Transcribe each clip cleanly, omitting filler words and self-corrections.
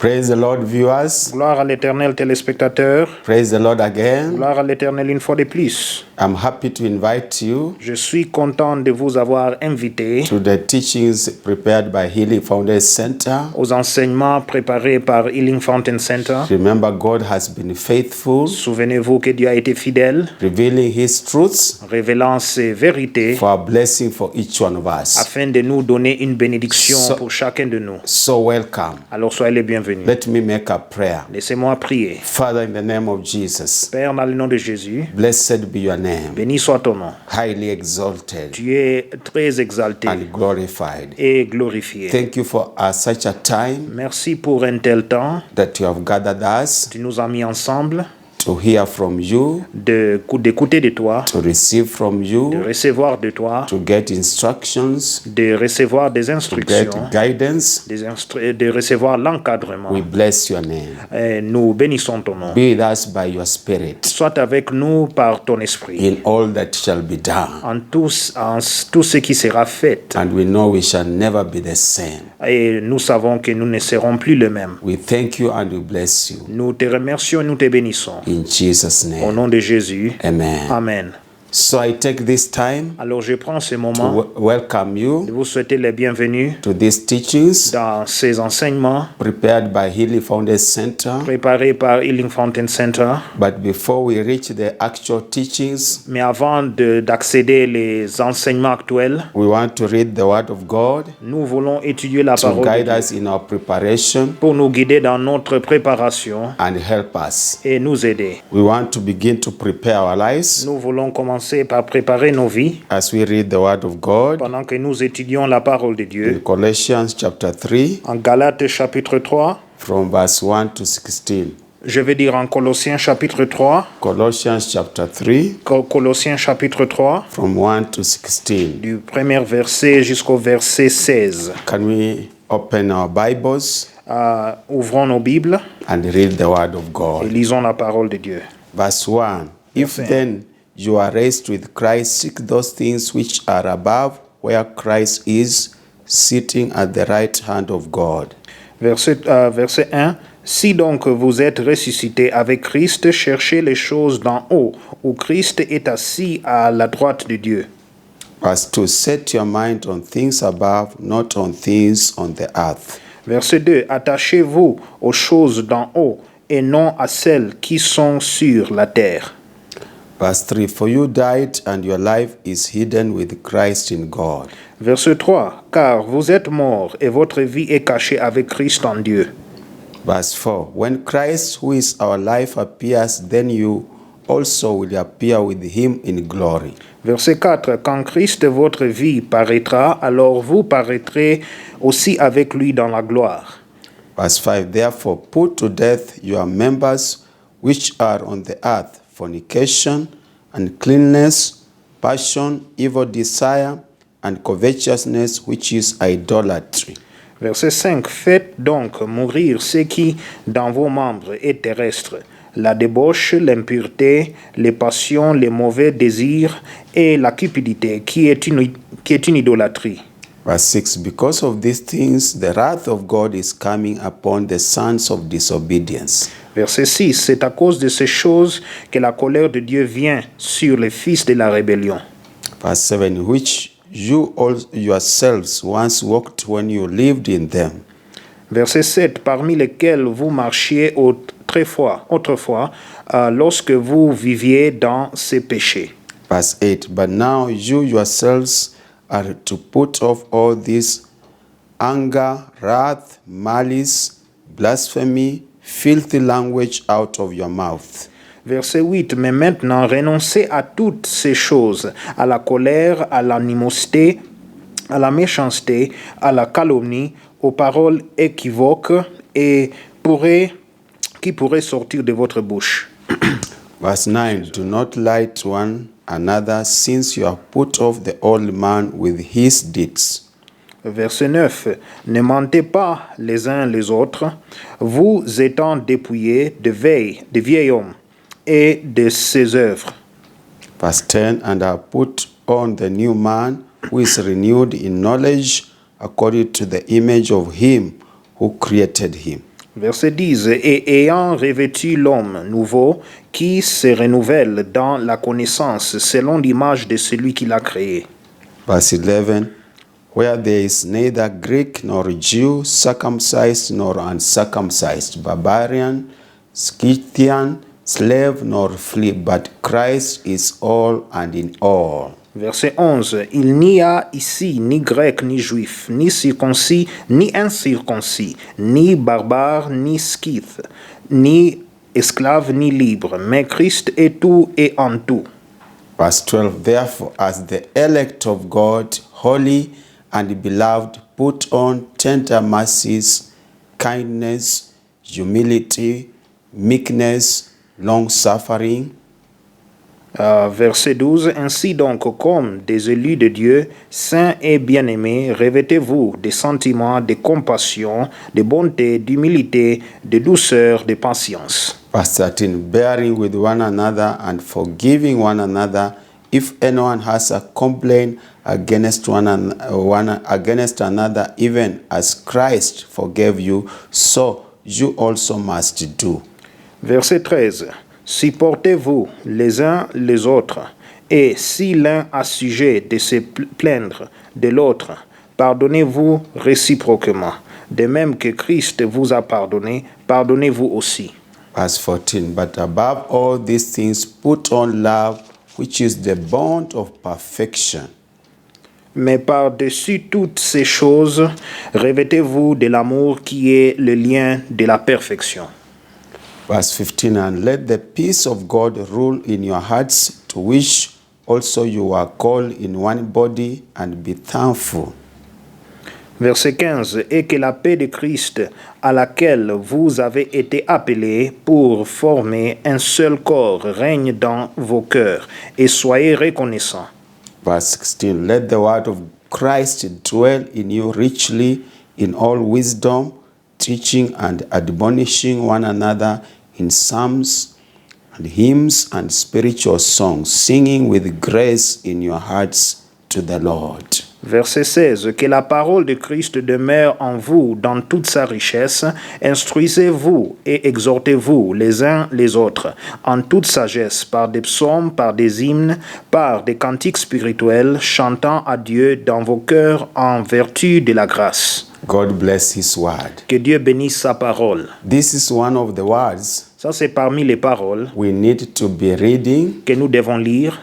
Praise the Lord, viewers. Gloire à l'Éternel, téléspectateurs. Praise the Lord again. Gloire à l'Éternel une fois de plus. I'm happy to invite you Je suis content de vous avoir invité to the teachings prepared by Healing Foundation Center. aux enseignements préparés par Healing Fountain Center. Remember, God has been faithful, Souvenez-vous que Dieu a été fidèle, revealing His truths révélant ses vérités for a blessing for each one of us. afin de nous donner une bénédiction pour chacun de nous. So welcome. Alors soyez les bienvenus. Let me make a prayer. Laissez-moi prier. Father, in the name of Jesus, Père, dans le nom de Jésus, blessed be your name, béni soit ton nom. highly exalted Tu es très exalté and glorified. et glorifié. Thank you for such a time Merci pour un tel temps. that you have gathered us Tu nous as mis ensemble to hear from you, d'écouter de toi, to receive from de you, recevoir de toi, to get instructions, de recevoir des to get instructions, guidance. de recevoir l'encadrement. We bless your name. Et nous bénissons ton nom. Be with us by your Spirit Sois avec nous par ton esprit in all that shall be done. en tout ce qui sera fait. And we know we shall never be the same. Et nous savons que nous ne serons plus les mêmes. We thank you and we bless you. Nous te remercions et nous te bénissons. In Jesus' Au name. nom de Jésus. Amen. Amen. So I take this time Alors je prends ce to moment welcome de you vous souhaiter les bienvenus to these teachings dans ces enseignements prepared by Healing Foundation Center. préparés par Healing Fountain Center. But before we reach the actual teachings, Mais avant d'accéder les enseignements actuels, we want to read the Word of God nous voulons étudier la to parole de guide Dieu us in our preparation pour nous guider dans notre préparation and help us. et nous aider. We want to begin to prepare our lives Nous voulons commencer par préparer nos vies as we read the Word of God pendant que nous étudions la parole de in Dieu Colossians chapter 3 en Galates chapitre 3. from verse 1 to 16. Je vais dire en Colossiens chapitre 3. Colossians chapter 3 Colossiens chapitre 3, from 1 to 16. du premier verset jusqu'au verset 16. Can we open our Bibles Ouvrons nos Bibles and read the Word of et God? lisons la parole de Dieu. Verse 1. If Verset. then you are raised with Christ, seek those things which are above, where Christ is, sitting at the right hand of God. Verset 1. Si donc vous êtes ressuscité avec Christ, cherchez les choses d'en haut, où Christ est assis à la droite de Dieu. Verse 2. Set your mind on things above, not on things on the earth. Verset 2. Attachez-vous aux choses d'en haut, et non à celles qui sont sur la terre. Verse 3. For you died, and your life is hidden with Christ in God. Verset 3. Car vous êtes morts, et votre vie est cachée avec Christ en Dieu. Verse 4. When Christ, who is our life, appears, then you also will appear with him in glory. Verset 4. Quand Christ, votre vie, paraîtra, alors vous paraîtrez aussi avec lui dans la gloire. Verse 5. Therefore, put to death your members which are on the earth, fornication, uncleanness, passion, evil desire, and covetousness, which is idolatry. Verset 5. Faites donc mourir ce qui, dans vos membres, est terrestre, la débauche, l'impureté, les passions, les mauvais désirs et la cupidité, qui est une idolâtrie. Verse 6. Because of these things, the wrath of God is coming upon the sons of disobedience. Verset 6. C'est à cause de ces choses que la colère de Dieu vient sur les fils de la rébellion. Verse 7. Which you all yourselves once walked when you lived in them. Verset 7. Parmi lesquels vous marchiez autrefois lorsque vous viviez dans ces péchés. Verse 8. But now you yourselves are to put off all this anger, wrath, malice, blasphemy, filthy language out of your mouth. Verset 8. Mais maintenant, renoncez à toutes ces choses, à la colère, à l'animosité, à la méchanceté, à la calomnie, aux paroles équivoques et qui pourraient sortir de votre bouche. Verse 9. Do not lie to one another, since you have put off the old man with his deeds. Verset 9. Ne mentez pas les uns les autres, vous étant dépouillés de vieil homme et de ses œuvres. Verse 10. And I put on the new man, who is renewed in knowledge according to the image of him who created him. Verset 10. Et ayant revêtu l'homme nouveau qui se renouvelle dans la connaissance selon l'image de celui qui l'a créé. Verse 11, where there is neither Greek nor Jew, circumcised nor uncircumcised, barbarian, Scythian, slave nor free, but Christ is all and in all. Verset 11. Il n'y a ici ni grec ni juif, ni circoncis, ni incirconcis, ni barbare, ni scythe, ni esclave, ni libre, mais Christ est tout et en tout. Verse 12, therefore, as the elect of God, holy and beloved, put on tender mercies, kindness, humility, meekness, long-suffering. Verset 12. Ainsi donc, comme des élus de Dieu, saints et bien-aimés, revêtez-vous des sentiments de compassion, de bonté, d'humilité, de douceur, de patience. Verse 13, bearing with one another and forgiving one another, if anyone has a complaint against against another, even as Christ forgave you, so you also must do. Verset 13. Supportez-vous les uns les autres, et si l'un a sujet de se plaindre de l'autre, pardonnez-vous réciproquement. De même que Christ vous a pardonné, pardonnez-vous aussi. Verse 14, but above all these things put on love, which is the bond of perfection. Mais par-dessus toutes ces choses, revêtez-vous de l'amour qui est le lien de la perfection. Verse 15, and let the peace of God rule in your hearts, to which also you are called in one body, and be thankful. Verset 15. Et que la paix de Christ, à laquelle vous avez été appelés pour former un seul corps, règne dans vos cœurs, et soyez reconnaissants. Verse 16, let the word of Christ dwell in you richly in all wisdom, teaching and admonishing one another in psalms and hymns and spiritual songs, singing with grace in your hearts to the Lord. Verset 16. Que la parole de Christ demeure en vous dans toute sa richesse. Instruisez-vous et exhortez-vous les uns les autres en toute sagesse, par des psaumes, par des hymnes, par des cantiques spirituels, chantant à Dieu dans vos cœurs en vertu de la grâce. God bless his word. Que Dieu bénisse sa parole. This is one of the words Ça, c'est parmi les paroles we need to be reading que nous devons lire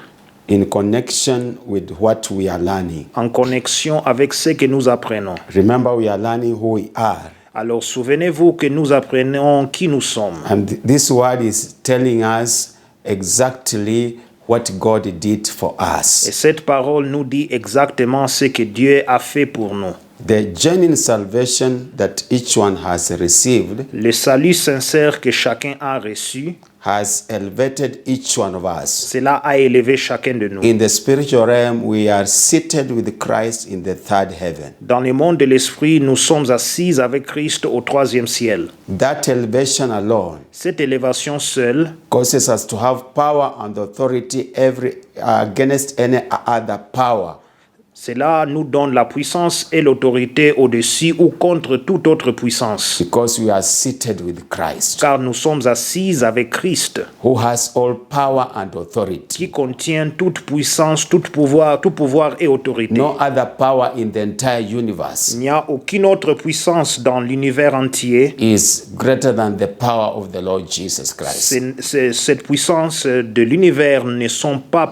in connection with what we are learning. en connexion avec ce que nous apprenons. Remember, we are learning who we are. Alors, souvenez-vous que nous apprenons qui nous sommes. And this word is telling us exactly what God did for Et us. cette parole nous dit exactement ce que Dieu a fait pour nous. The genuine salvation that each one has received Le salut sincère que chacun a reçu, has elevated each one of us. cela a élevé chacun de nous. In the spiritual realm, we are seated with Christ in the third heaven. Dans le monde de l'esprit, nous sommes assis avec Christ au troisième ciel. That elevation alone Cette élévation seule causes us to have power and authority against any other power. Cela nous donne la puissance et l'autorité au-dessus ou contre toute autre puissance. Because we are seated with Christ, Car nous sommes assis avec Christ, who has all power and authority. qui contient toute puissance, tout pouvoir et autorité. No other power in the entire universe Il n'y a aucune autre puissance dans l'univers entier. is greater than the power of the Lord Jesus Christ. Cette puissance de l'univers ne sont pas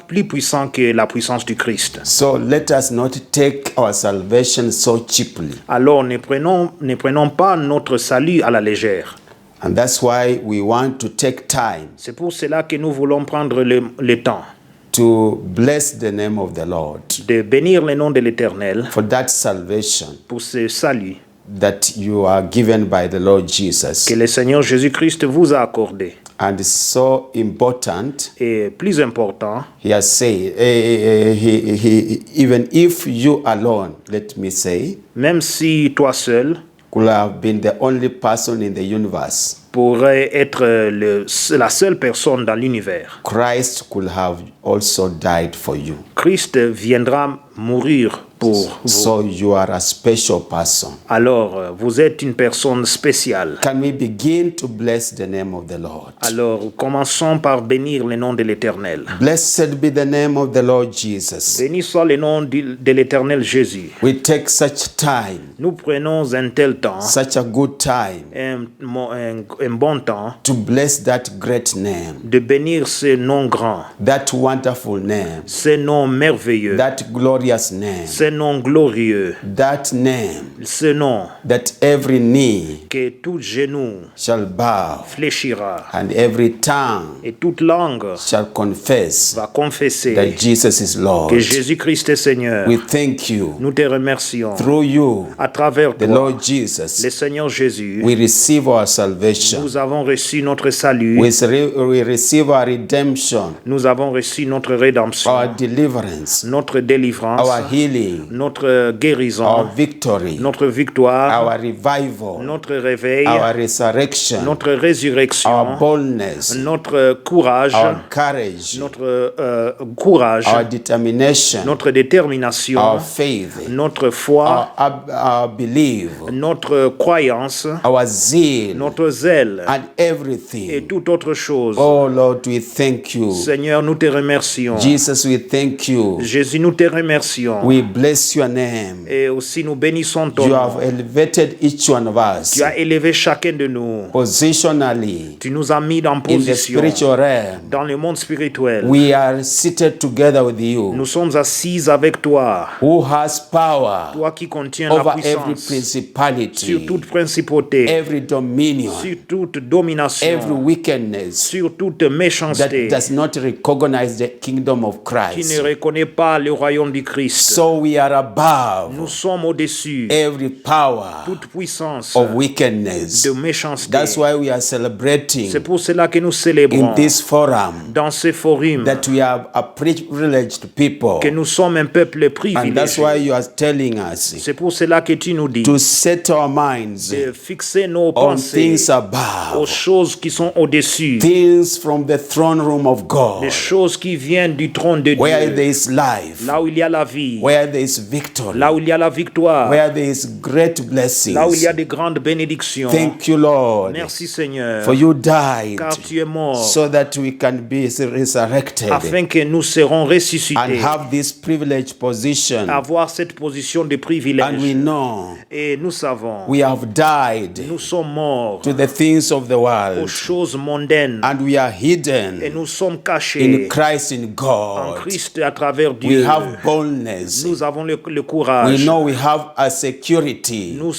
plus puissants que la puissance du Christ. So let us not take our salvation so cheaply. Alors ne prenons pas notre salut à la légère. And that's why we want to take time C'est pour cela que nous voulons prendre le temps to bless the name of the Lord de bénir le nom de l'Éternel for that salvation pour ce salut that you are given by the Lord Jesus. que le Seigneur Jésus-Christ vous a accordé. And it's so important. Et plus important, He has said, even if you alone, let me say, même si toi seul could have been the only person in the universe, pourrais être la seule personne dans l'univers, Christ could have also died for you. Christ viendra mourir pour vous. So you are a special person. Alors, vous êtes une personne spéciale. Can we begin to bless the name of the Lord? Alors, commençons par bénir le nom de l'Éternel. Blessed be the name of the Lord Jesus. Béni soit le nom de l'Éternel Jésus. We take such time, Nous prenons un tel temps, such a good time, un bon temps, to bless that great name, de bénir ce nom grand, that wonderful name, ce nom merveilleux, that glorious name, ce nom glorieux, that name ce nom that every knee que tout genou shall bow fléchira and every tongue et toute langue shall confess va confesser that Jesus is Lord. que Jésus-Christ est Seigneur. We thank you. Nous te remercions. Through you, À travers the toi, Lord Jesus, le Seigneur Jésus, we receive our salvation. nous avons reçu notre salut, We receive our redemption, nous avons reçu notre rédemption, our deliverance, notre délivrance, our healing, notre guérison, our victory, notre victoire, our revival, notre réveil, our resurrection, notre résurrection, our boldness, notre courage, our courage, notre courage, our determination, notre détermination, our faith, notre foi, our belief, notre croyance, our zeal, notre zèle and et everything. toute autre chose. Oh Lord, we thank you. Seigneur, nous te remercions. Jesus, we thank you. Jésus, nous te remercions. We bless your name. Et aussi nous bénissons ton You nom. have elevated each one of us Tu as élevé chacun de nous. positionally Tu nous as mis en in the position spiritual realm. dans le monde spirituel. We are seated together with Nous you, sommes assis avec toi. who has power Toi qui contiens la over every puissance principality, sur toute principauté, every dominion, sur toute domination, every wickedness sur toute that méchanceté does not recognize the kingdom of qui Christ. ne reconnaît pas le royaume du Christ. So we are above Nous sommes au-dessus every power toute puissance of wickedness. de méchanceté. That's why we are celebrating C'est pour cela que nous célébrons in this forum dans ce forum that we are a privileged people. que nous sommes un peuple And that's why privilégié. you are telling us C'est pour cela que tu nous dis to set our minds de fixer nos on pensées things aux above, choses qui sont au-dessus, things from the throne room of God, les choses qui viennent du trône de where there Dieu, is life, là où il y a la vie, where there is victory, là où il y a la victoire, where there is great là où il y blessings. a de grandes bénédictions. Thank you, Lord, Merci Seigneur, for you died car tu es mort so that we can be resurrected afin que nous serons and ressuscités, have this privileged position. avoir cette position de And we privilège. know Et nous savons, we have died nous sommes morts to the things of the aux world, choses mondaines and we are et hidden nous sommes cachés in Christ, in en God. Christ à travers We Dieu. have boldness. Nous avons le We courage. know we have a security. Nous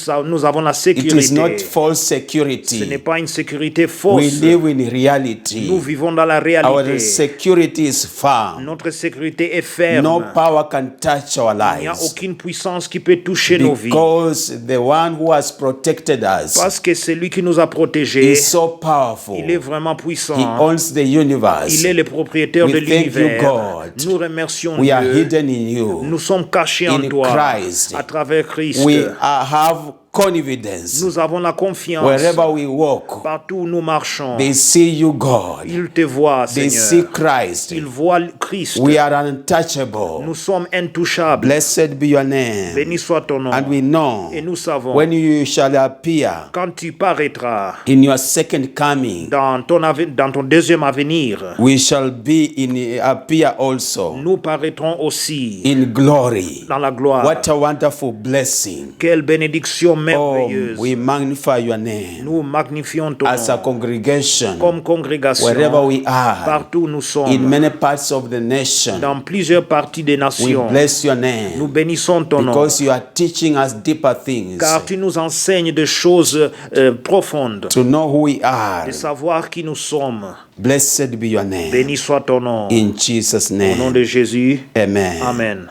avons la It is not sécurité. false Ce n'est security. pas une sécurité We fausse. live in reality. Nous vivons dans la Our réalité. security is firm. Notre sécurité est ferme. No power can touch our Il n'y a lives aucune puissance qui peut toucher nos vies. because the one who has protected us Parce que c'est lui qui nous a protégés. is so powerful. Il est vraiment He puissant. owns the universe. Il est le propriétaire We de thank you, l'univers. God. Nous remercions We are Dieu. hidden in you. Nous sommes cachés en In toi Christ. à travers Christ. We have confidence. Nous avons la confiance. Wherever we walk, Partout où nous marchons, they see you, God. ils te voient, They see Seigneur. Christ. Ils voient Christ. We are untouchable. Nous sommes intouchables. Blessed be your name. Béni soit ton nom. And we know Et nous savons, when you shall appear quand tu paraîtras in your second coming, dans ton deuxième avenir, we shall be in appear also nous paraîtrons aussi in glory. dans la gloire. What a wonderful blessing. Quelle bénédiction Oh, merveilleuse. we magnify your name Nous magnifions ton as a nom congregation, comme congrégation. wherever we are, Partout où nous in sommes, many parts of the nation. dans plusieurs parties des We nations. bless your Nous name bénissons ton nom. because you are teaching us deeper things Car tu nous enseignes des choses profondes, to know who we are. de savoir qui nous sommes. Blessed be your name. Béni soit ton nom. In Jesus' Au nom name. de Jésus. Amen. Amen.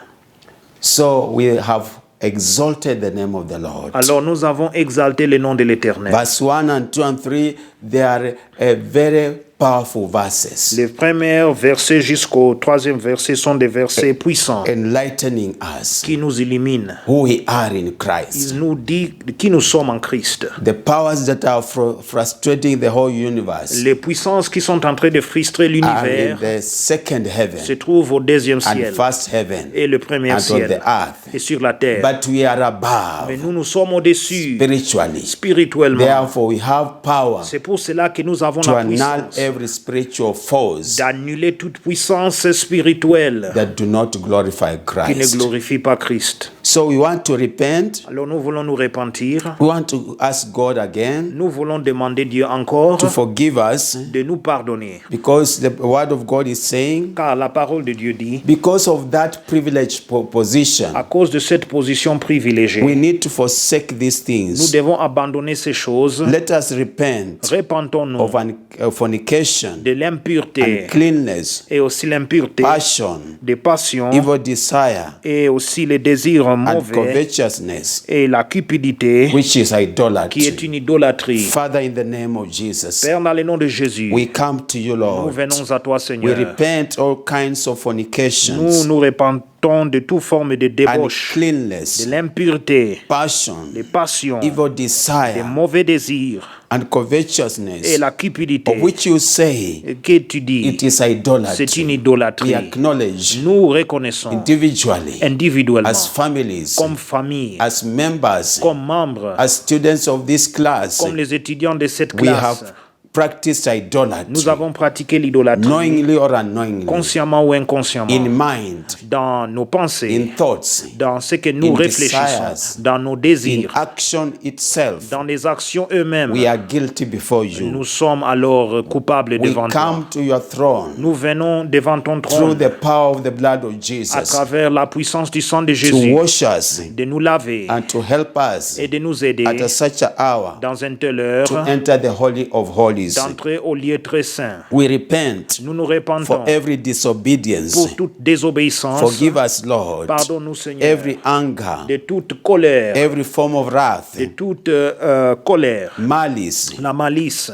So we have exalted the name of the Lord. Alors nous avons exalté le nom de l'Éternel. Verse 1 and 2 and 3, they are a very powerful verses, Les premiers versets jusqu'au troisième verset sont des versets puissants enlightening us qui nous illuminent. who we are in Christ. Il nous dit qui nous sommes en Christ. The powers that are frustrating the whole universe Les puissances qui sont en train de frustrer are in l'univers the second heaven se trouvent au deuxième and ciel first heaven et le premier and on ciel the earth. et sur la terre. But we are above Mais nous sommes au-dessus spiritually. spirituellement. Therefore, we have power C'est pour cela que nous avons to la annul puissance every spiritual force d'annuler toute puissance spirituelle that do not glorify qui ne Christ. glorifie pas Christ. So we want to repent. Alors nous voulons nous repentir. We want to ask God again Nous voulons demander Dieu encore to forgive us de nous pardonner. because the word of God is saying, Car la parole de Dieu dit, because of that privileged position, à cause de cette position privilégiée, we need to forsake these nous things. devons abandonner ces choses. Let us repent Repentons-nous of fornication, de l'impureté uncleanness, et aussi l'impureté passion, des passions evil desire, et aussi les désirs and mauvais covetousness, et la cupidité which is qui est idolatry. une idolâtrie. Father, in the name of Jesus, Père, dans le nom de Jésus, we come to you, nous Lord. venons à toi, We Seigneur. repent all kinds of Nous fornications, nous repentons de toute forme de débauche, de uncleanness, l'impureté, passion, des passions, evil des desire, mauvais désirs and et covetousness, la cupidité of which you say que tu dis, it is c'est une idolatry. We idolâtrie. acknowledge Nous reconnaissons individually, individuellement, as families, comme famille, as members, comme membres, as students of this class, comme les étudiants de cette we classe. have practiced Nous idolatry, avons pratiqué l'idolâtrie, knowingly or unknowingly, consciemment ou inconsciemment, in mind, dans nos pensées, in thoughts, dans ce que nous in réfléchissons, desires, dans nos in désirs, action itself. dans les actions eux-mêmes. We are guilty before you. Nous sommes alors coupables We devant toi. come to your throne Nous venons devant ton through trône the power of the blood of à Jesus travers la puissance du sang de to Jésus, wash us de nous laver and to help us et de nous aider at such an hour dans une telle heure to enter the Holy of Holies. d'entrer au lieu très saint. We repent Nous nous for repentons every disobedience. pour toute désobéissance. Forgive us, Lord, Pardonne-nous, Seigneur, every anger, de toute colère, every form of wrath, de toute colère, malice, la malice,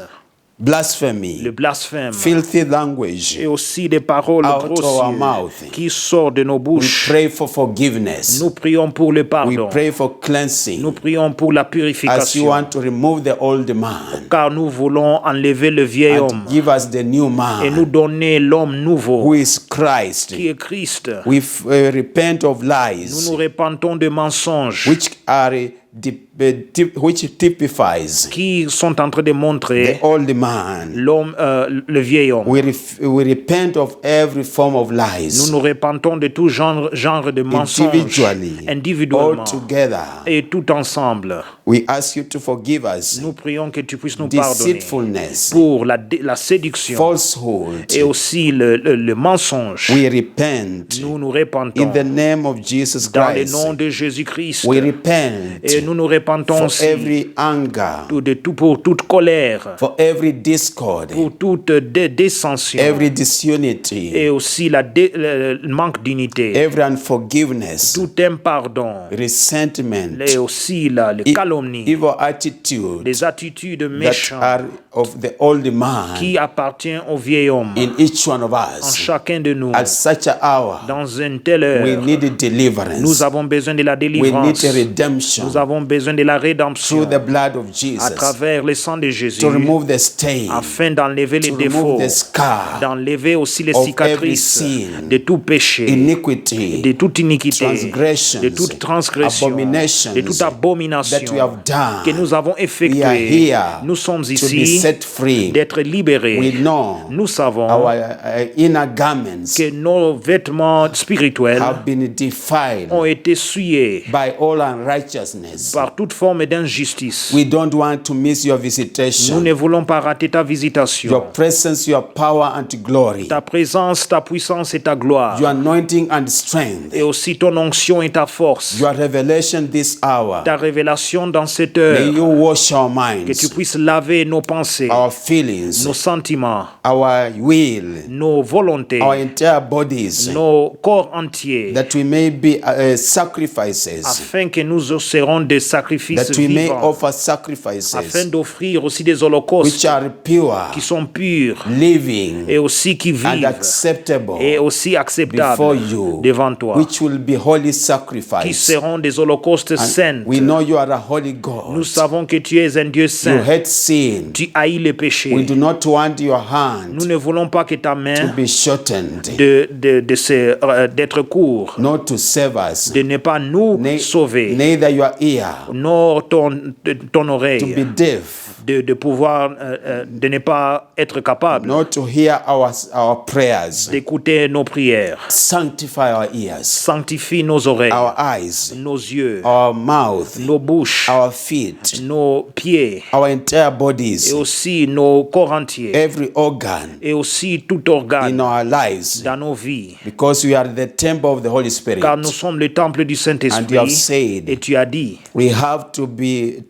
blasphemy, le blasphème filthy language. et aussi des paroles Out of our grossières mouth. qui sortent de nos We bouches. pray for forgiveness. Nous prions pour le We pardon. pray for cleansing. Nous prions pour la As you purification. want to remove the old man Car nous voulons enlever le vieil and homme to give us the new et nous man donner l'homme nouveau who is Christ. qui est Christ. We repent of Nous lies nous repentons de mensonges which typifies qui sont en train de the montrer old man. l'homme, le vieil homme. We repent of every form of Nous lies nous repentons de tout genre de mensonges individually, all individuellement together. et tout ensemble. We ask you to forgive us Nous prions que tu puisses nous pardonner deceitfulness, pour la séduction falsehood. et aussi le mensonge. We repent Nous nous repentons in the name of Jesus dans le Christ. nom de Jésus-Christ. We repent Et nous nous repentons for aussi every anger, pour toute colère, for every discord, pour toute dissension every disunity, et aussi le manque d'unité, every unforgiveness, tout impardon resentment, et aussi le calomnie, evil attitude les attitudes that méchantes are of the old man qui appartiennent au vieil homme in each one of en us. chacun de nous. At such an hour, Dans une telle we heure, need deliverance. nous avons besoin de la We need délivrance. a redemption Nous avons besoin de la rédemption through the blood of à Jesus travers le sang de Jésus to remove the stain, afin d'enlever les to défauts, remove the scar, d'enlever aussi les of cicatrices every sin, de tout péché, iniquity, de toute iniquité, transgressions, de toute transgression, abominations de toute that we abomination have done. que nous avons We are effectuée. here Nous sommes to be ici set free. d'être libérés. We know Nous savons our inner garments que nos vêtements spirituels have been defiled ont été souillés by all unrighteousness. par toute forme d'injustice. We don't want to miss your Nous visitation, ne voulons pas rater ta visitation. your presence, your power and glory, Ta présence, ta puissance et ta gloire. your anointing and strength, Et aussi ton onction et ta force. your revelation this hour Ta révélation dans cette May heure, you wash our que tu minds, puisses laver nos pensées, our feelings, nos sentiments, our will, nos volontés, our entire bodies, nos corps entiers, that we may be sacrifices, afin que nous serons des sacrifices that we may vivants, offer afin sacrifices d'offrir aussi des which holocaustes are pure, qui sont purs living, et aussi qui and vivent acceptable et aussi before acceptables you, devant toi, which will be holy qui sacrifice. seront des holocaustes saints. We know you are a holy God. Nous savons que tu es un Dieu You saint. hate sin. Tu haïs les We péchés. do not want your hand Nous ne voulons pas que ta to main be shortened, d'être court, not to save us, de ne pas nous sauver, neither your ear nor ton to be oreille, deaf, de pouvoir, de ne pas être capable not to hear our prayers. d'écouter nos prières. Sanctify our ears, Sanctifie nos oreilles, our eyes, nos yeux, our mouth, nos bouches, our feet, nos pieds, our entire et bodies, aussi nos corps entiers, every organ et aussi tout organe in our lives, dans nos vies. because we are the temple of the Holy Spirit. Car nous sommes le temple du And you have Saint-Esprit. said Et tu as dit, we have to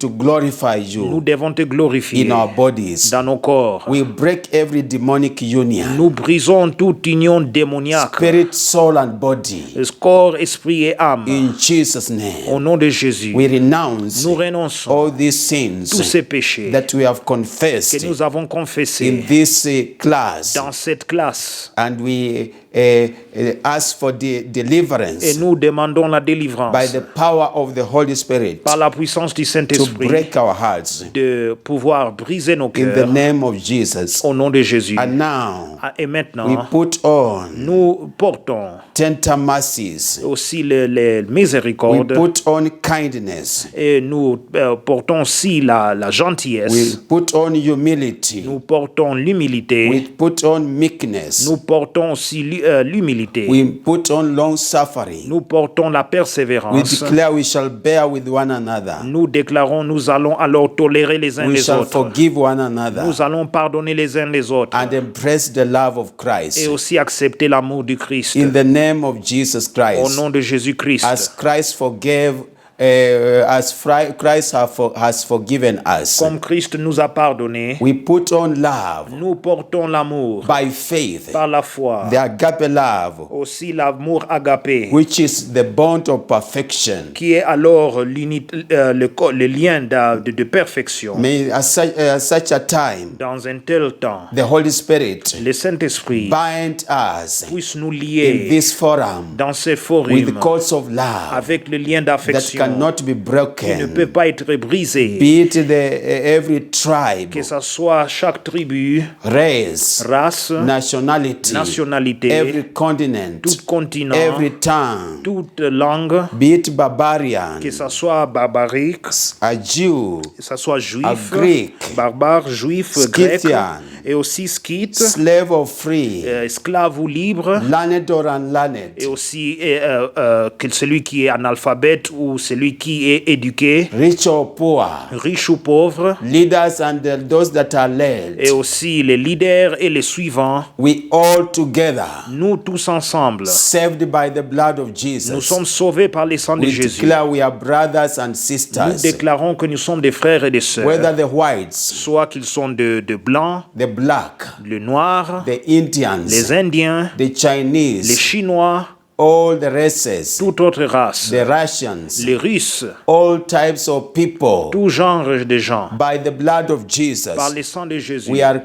glorify nous you devons te glorifier in our bodies. dans nos corps. We break every demonic union, Nous brisons toute union démoniaque, spirit, soul, and body. corps, esprit et âme. In Jesus' name, Au nom de Jésus, we renounce nous renonçons all these tous ces sins péchés that we have que confessed nous avons in confessés this class, dans cette classe. and we ask for the Et deliverance nous demandons la délivrance by the power of the Holy Spirit par la puissance du to Saint-Esprit break our hearts de pouvoir briser nos in the cœurs name of Jesus. au nom de Jésus. And now Et we maintenant, put on nous portons tender mercies, aussi les we miséricordes put on kindness, et nous portons aussi la we gentillesse, put on humility, nous portons we l'humilité, put on meekness, nous portons aussi l'humilité, we put on long suffering. nous portons la We persévérance, declare we shall bear with one another, nous déclarons nous allons alors tolérer les uns we les shall autres, forgive one another, nous allons pardonner les uns les autres and embrace the love of et Christ. aussi accepter l'amour du Christ In the name of Jesus au Christ, nom de Jésus-Christ. as Christ forgave, Christ has forgiven us, Comme Christ nous a pardonné, we put on love nous portons l'amour by faith, par la foi, the agape love, aussi l'amour agapé, which is the bond of perfection. qui est alors le lien de perfection. May at such a time Dans un tel temps, the Holy Spirit le Saint-Esprit bind us puisse nous in lier this forum dans ce with forum cords of love avec le lien that d'affection cannot be qui ne broken, peut pas être brisé, be it every tribe, que ce soit chaque tribu, race, race, nationality, nationalité, every continent, tout continent, every tongue, toute langue, be it barbarian, que ce soit barbarique, a Jew, que ce soit juif, a Greek, barbare, juif, grec, Scythian, et aussi scythe, slave or free, esclave ou libre, learned or unlearned, et aussi que celui qui est analphabète ou celui qui est éduqué, rich or poor, riche ou pauvre, leaders and those that are led, et aussi les leaders et les suivants, we all together, nous tous ensemble, saved by the blood of nous Jesus, sommes sauvés par le sang de we Jésus. declare we are brothers and Nous sisters, déclarons que nous sommes des frères et des sœurs, whether the whites, soit qu'ils sont de blancs, the black, le noir, the Indians, les Indiens, the les Chinese, Chinois, all the races, toute autre race, the Russians, les Russes, all types of people, tout genre de gens. by the blood of Par Jesus, le sang de Jésus, we are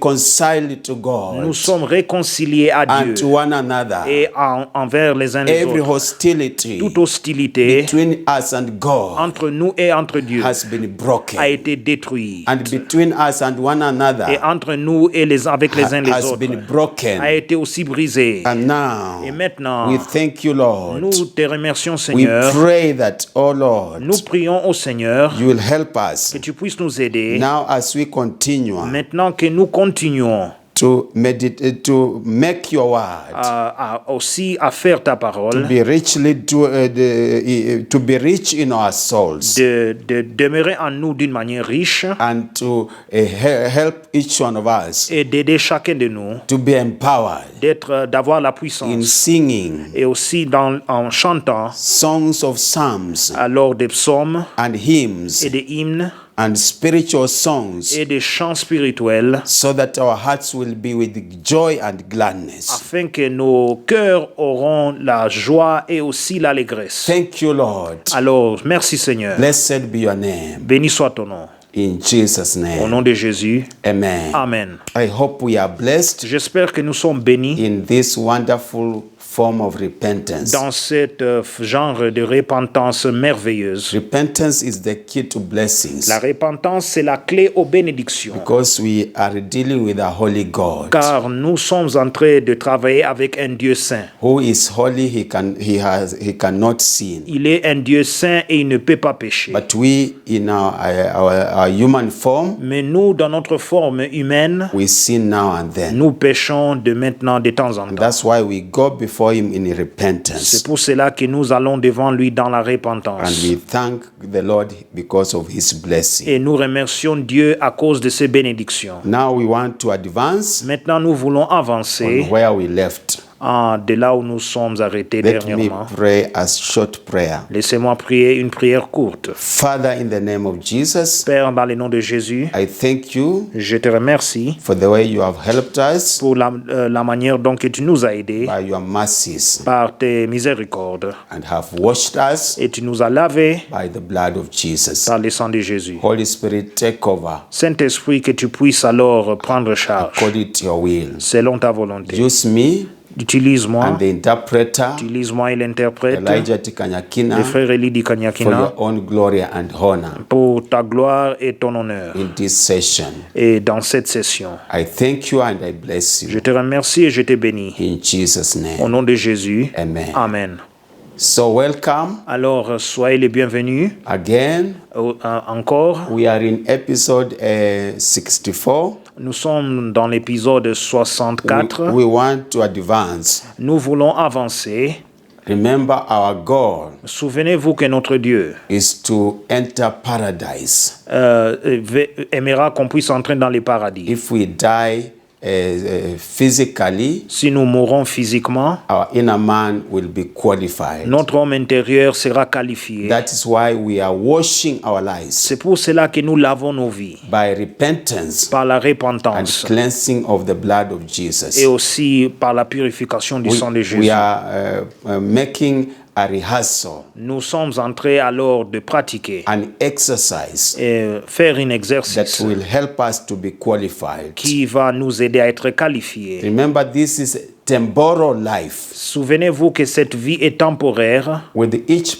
reconciled to nous God sommes réconciliés à and Dieu to one another. et envers les uns les Every autres. hostility Toute hostilité between us and God entre nous et entre Dieu has been broken, a été détruite. and between us and one Et another entre nous et avec les uns les has autres been broken. a été aussi brisée. And now Et maintenant, we thank you, Lord. nous te remercions, We Seigneur. pray that, oh Lord, Nous prions au Seigneur you will help us que tu puisses nous aider now as we continue maintenant que nous continuons to meditate, to make your word aussi à faire ta parole, be richly to be rich in our souls, de demeurer en nous d'une manière riche and to help each one of us et d'aider chacun de nous to be empowered d'avoir la in puissance singing et aussi en chantant songs of psalms alors des psaumes and hymns et des hymnes and spiritual songs, et des chants spirituels so that our hearts will be with joy and gladness. afin que nos cœurs auront la joie et aussi l'allégresse. Thank you, Lord. Alors, merci Seigneur. Blessed be your name. Béni soit ton nom. In Jesus' Au name. nom de Jésus. Amen. Amen. I hope we are blessed J'espère que nous sommes bénis in this wonderful form of repentance. dans cet genre de repentance merveilleuse. Repentance is the key to blessings, La repentance, c'est la clé aux bénédictions. because we are dealing with a holy God. Car nous sommes en train de travailler avec un Dieu saint. Who is holy, he cannot sin. Il est un Dieu saint et il ne peut pas pécher. But we, in our human form, Mais nous, dans notre forme humaine, we sin now and then. nous péchons de maintenant de temps en And temps. that's why we go before him in repentance. C'est pour cela que nous allons devant lui dans la And repentance. we thank the Lord because of his blessing. Et nous remercions Dieu à cause de ses bénédictions. Now we want to advance Maintenant, nous voulons on avancer where we left. de là où nous sommes arrêtés Let me dernièrement. pray a short prayer. Laissez-moi prier une prière courte. Father, in the name of Jesus, Père, dans le nom de Jésus, I thank you je te remercie for the way you have helped us pour la manière dont que tu nous as aidés by your mercies par tes miséricordes. and have washed us Et tu nous as lavés by the blood of Jesus. par le sang de Jésus. Holy Spirit, take over Saint-Esprit, que tu puisses alors prendre charge according to your will. selon ta volonté. Use me Utilise-moi, and the interpreter, utilise-moi et l'interprète, Elijah le Tikanyakina, frère Elidi for Kanyakina, your own glory and honor pour ta gloire et ton honneur. in this session. Et dans cette session, I thank you and I bless je you. te remercie et je te bénis. In Jesus' Au name. nom de Jésus, Amen. Amen. So welcome Alors, soyez les bienvenus again. encore. We are in episode 64. Nous sommes dans l'épisode 64. We want to advance. Nous voulons avancer. Remember, our goal Souvenez-vous que notre Dieu is to enter paradise. aimera qu'on puisse entrer dans les paradis. If we die physically, Si nous mourons physiquement, our inner man will be qualified. notre homme intérieur sera qualifié. That is why we are washing our lives C'est pour cela que nous lavons nos vies by repentance par la and repentance cleansing of the blood of Jesus. et aussi par la purification du sang de We Jésus. are making a rehearsal, Nous sommes en train alors de pratiquer an exercise et faire un that exercice will help us to be qualified. qui va nous aider à être qualifiés. Remember, this is temporal life Souvenez-vous que cette vie est temporaire with its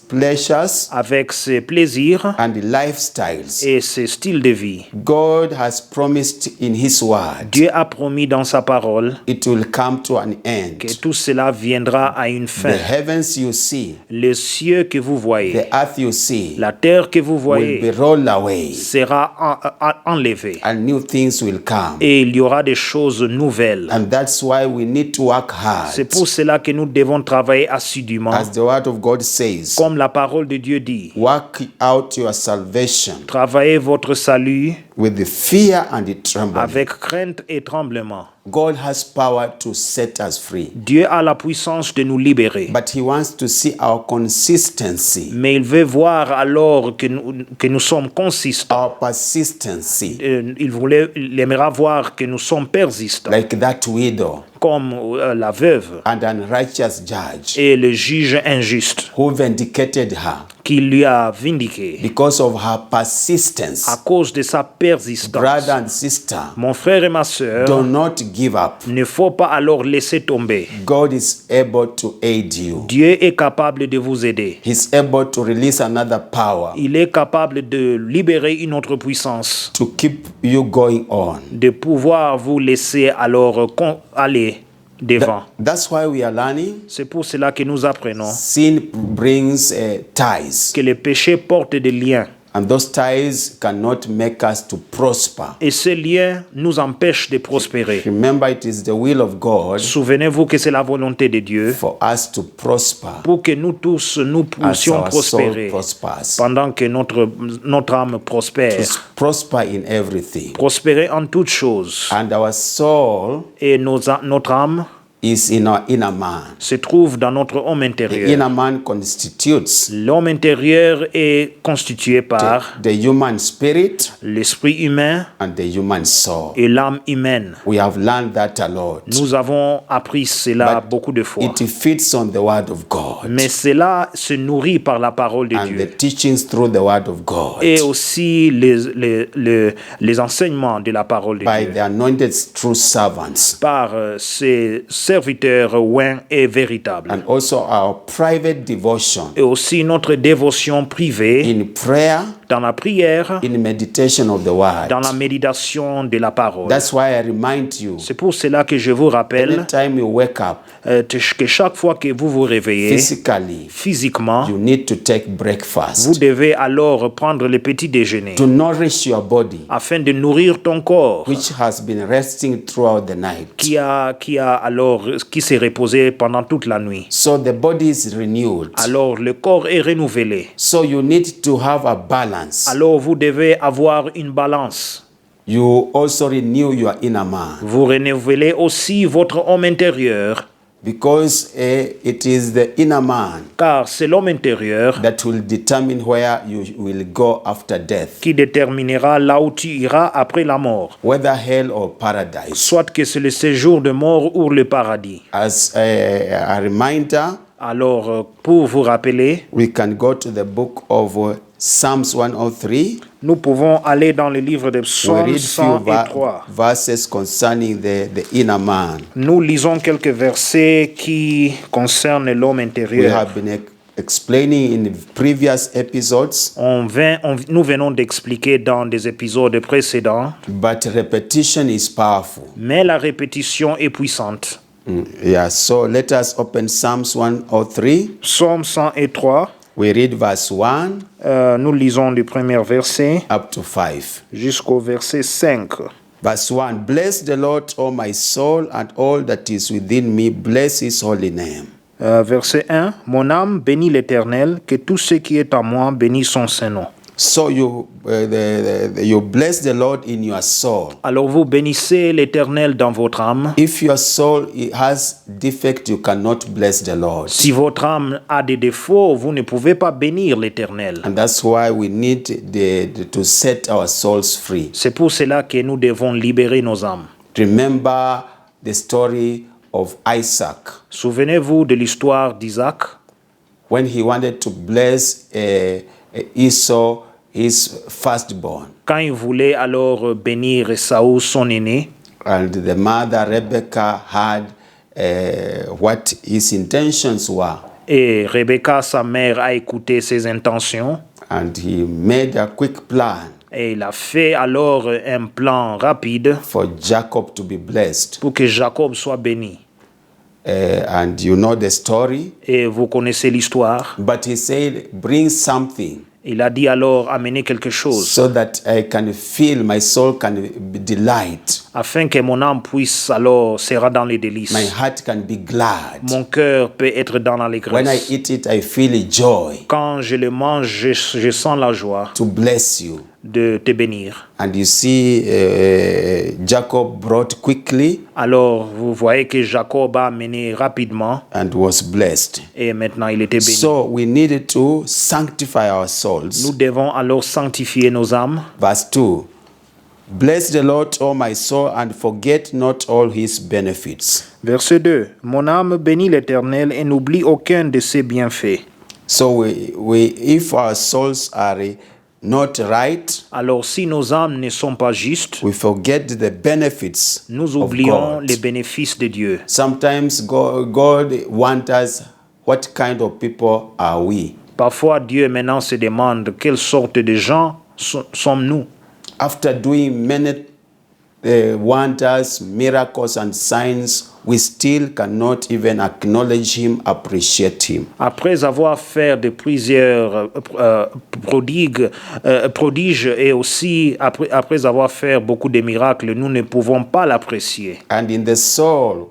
pleasures avec ses plaisirs and lifestyles. et ses styles de vie. God has promised in His Word Dieu a promis dans sa parole it will come to an que end. tout cela viendra à une The fin. heavens you see, Les cieux que vous voyez, the earth you see, la terre que vous will voyez be rolled away, sera enlevée and new things will come. et il y aura des choses nouvelles. And that's why we need to work C'est hard. pour cela que nous devons travailler assidûment. As the Word of God says, Comme la parole de Dieu dit, work out your salvation travaillez votre salut with the fear and the trembling. avec crainte et tremblement. God has power to set us free, Dieu a la puissance de nous libérer. but He wants to see our consistency, Mais il veut voir alors que nous sommes consistants. our persistency, Il aimera voir que nous sommes persistants, like that widow comme la veuve and unrighteous judge et le juge injuste who vindicated her qui lui a vindiqué because of her persistence. à cause de sa persistance. Brother and sister, Mon frère et ma sœur, do not give up. ne faut pas alors laisser tomber. God is able to aid you. Dieu est capable de vous aider. He's able to release another power Il est capable de libérer une autre puissance, to keep you going on. de pouvoir vous laisser alors aller devant. That's why we are learning. C'est pour cela que nous apprenons Sin brings ties, que le péché porte des liens And those ties cannot make us to prosper. Et ces liens nous empêchent de prospérer. Remember, it is the will of God Souvenez-vous que c'est la volonté de Dieu for us to prosper pour que nous tous, nous as puissions our soul prospérer prospers. pendant que notre âme prospère. To prosper in everything. Prospérer en toutes choses. And our soul Et notre âme is in our inner man. se trouve dans notre homme The intérieur. inner man constitutes L'homme intérieur est constitué par the human spirit l'esprit humain and the human soul. et l'âme humaine. We have learned that a lot. Nous avons appris cela But beaucoup de fois. It feeds on the word of God Mais cela se nourrit par la parole de and Dieu. the teachings through the word of God Et aussi les enseignements de la parole de by Dieu. the anointed true servants, Par ses serviteurs oints et véritables. and also our private devotion Et aussi notre dévotion privée in prayer, dans la prière, in meditation of the word. dans la méditation de la parole. That's why I remind you, C'est pour cela que je vous rappelle anytime you wake up que chaque fois que vous vous réveillez physically, physiquement, you need to take vous breakfast devez alors prendre le petit déjeuner to nourish your body, afin de nourrir ton corps which has been resting throughout the night. qui s'est reposé pendant toute la nuit. So the body is renewed. Alors le corps est renouvelé. So you need to have a balance. Alors vous devez avoir une balance. You also renew your inner man Vous renouvelez aussi votre homme intérieur, because it is the inner man car c'est l'homme intérieur that will determine where you will go after death, qui déterminera là où tu iras après la mort, whether hell or paradise. soit que c'est le séjour de mort ou le paradis. As a reminder, Alors, pour vous rappeler, we can go to the book of Psalms 103. nous pouvons aller dans le livre de We Psaume read few 103. verses concerning the inner man. Nous lisons quelques versets qui concernent l'homme We intérieur. have been explaining in previous episodes, Nous venons d'expliquer dans des épisodes précédents, but repetition is powerful. mais la répétition est puissante. Yeah, so let us open Psalms 103. Psaume 103, We read verse 1 nous lisons du premier verset up to 5. jusqu'au verset 5. Verse 1, bless the Lord, O my soul, and all that is within me, bless his holy name. Verset 1, mon âme bénit l'Éternel, que tout ce qui est en moi bénit son Saint-Nom. So you bless the Lord in your soul. Alors vous bénissez l'Éternel dans votre âme. If your soul has defect, you cannot bless the Lord. Si votre âme a des défauts, vous ne pouvez pas bénir l'Éternel. And that's why we need to set our souls free. C'est pour cela que nous devons libérer nos âmes. Remember the story of Isaac Souvenez-vous de l'histoire d'Isaac when he wanted to bless Esau, his firstborn. quand il voulait alors bénir Esaü, son aîné. And the mother Rebecca had what his intentions were. Et Rebecca, sa mère, a écouté ses intentions. And he made a quick plan Et il a fait alors un plan rapide for Jacob to be blessed. pour que Jacob soit béni. And you know the story. Et vous connaissez l'histoire. But he said, bring something Il a dit alors amener quelque chose so that I can feel, my soul can be delight. afin que mon âme puisse alors sera dans les délices. My heart can be glad. Mon cœur peut être dans When I l'allégresse. eat it, I feel a joy Quand je le mange, je sens la joie to bless you. de te bénir. And you see, Jacob brought quickly Alors vous voyez que Jacob a amené rapidement and was blessed. et maintenant il était béni. So we needed to sanctify our Nous souls. devons alors sanctifier nos âmes. Verse 2. Bless the Lord, O my soul, and forget not all his benefits. Verset 2. Mon âme bénit l'Éternel et n'oublie aucun de ses bienfaits. So if our souls are not right, Alors si nos âmes ne sont pas justes, we forget the benefits nous of oublions God. les bénéfices de Dieu. Sometimes God wants us, what kind of people are we? Parfois Dieu maintenant se demande quelle sorte de gens sommes-nous. After doing many wonders, miracles, and signs, we still cannot even acknowledge him, appreciate him. Après avoir fait de plusieurs prodiges et aussi après avoir fait beaucoup de miracles, nous ne pouvons pas l'apprécier. And in the soul,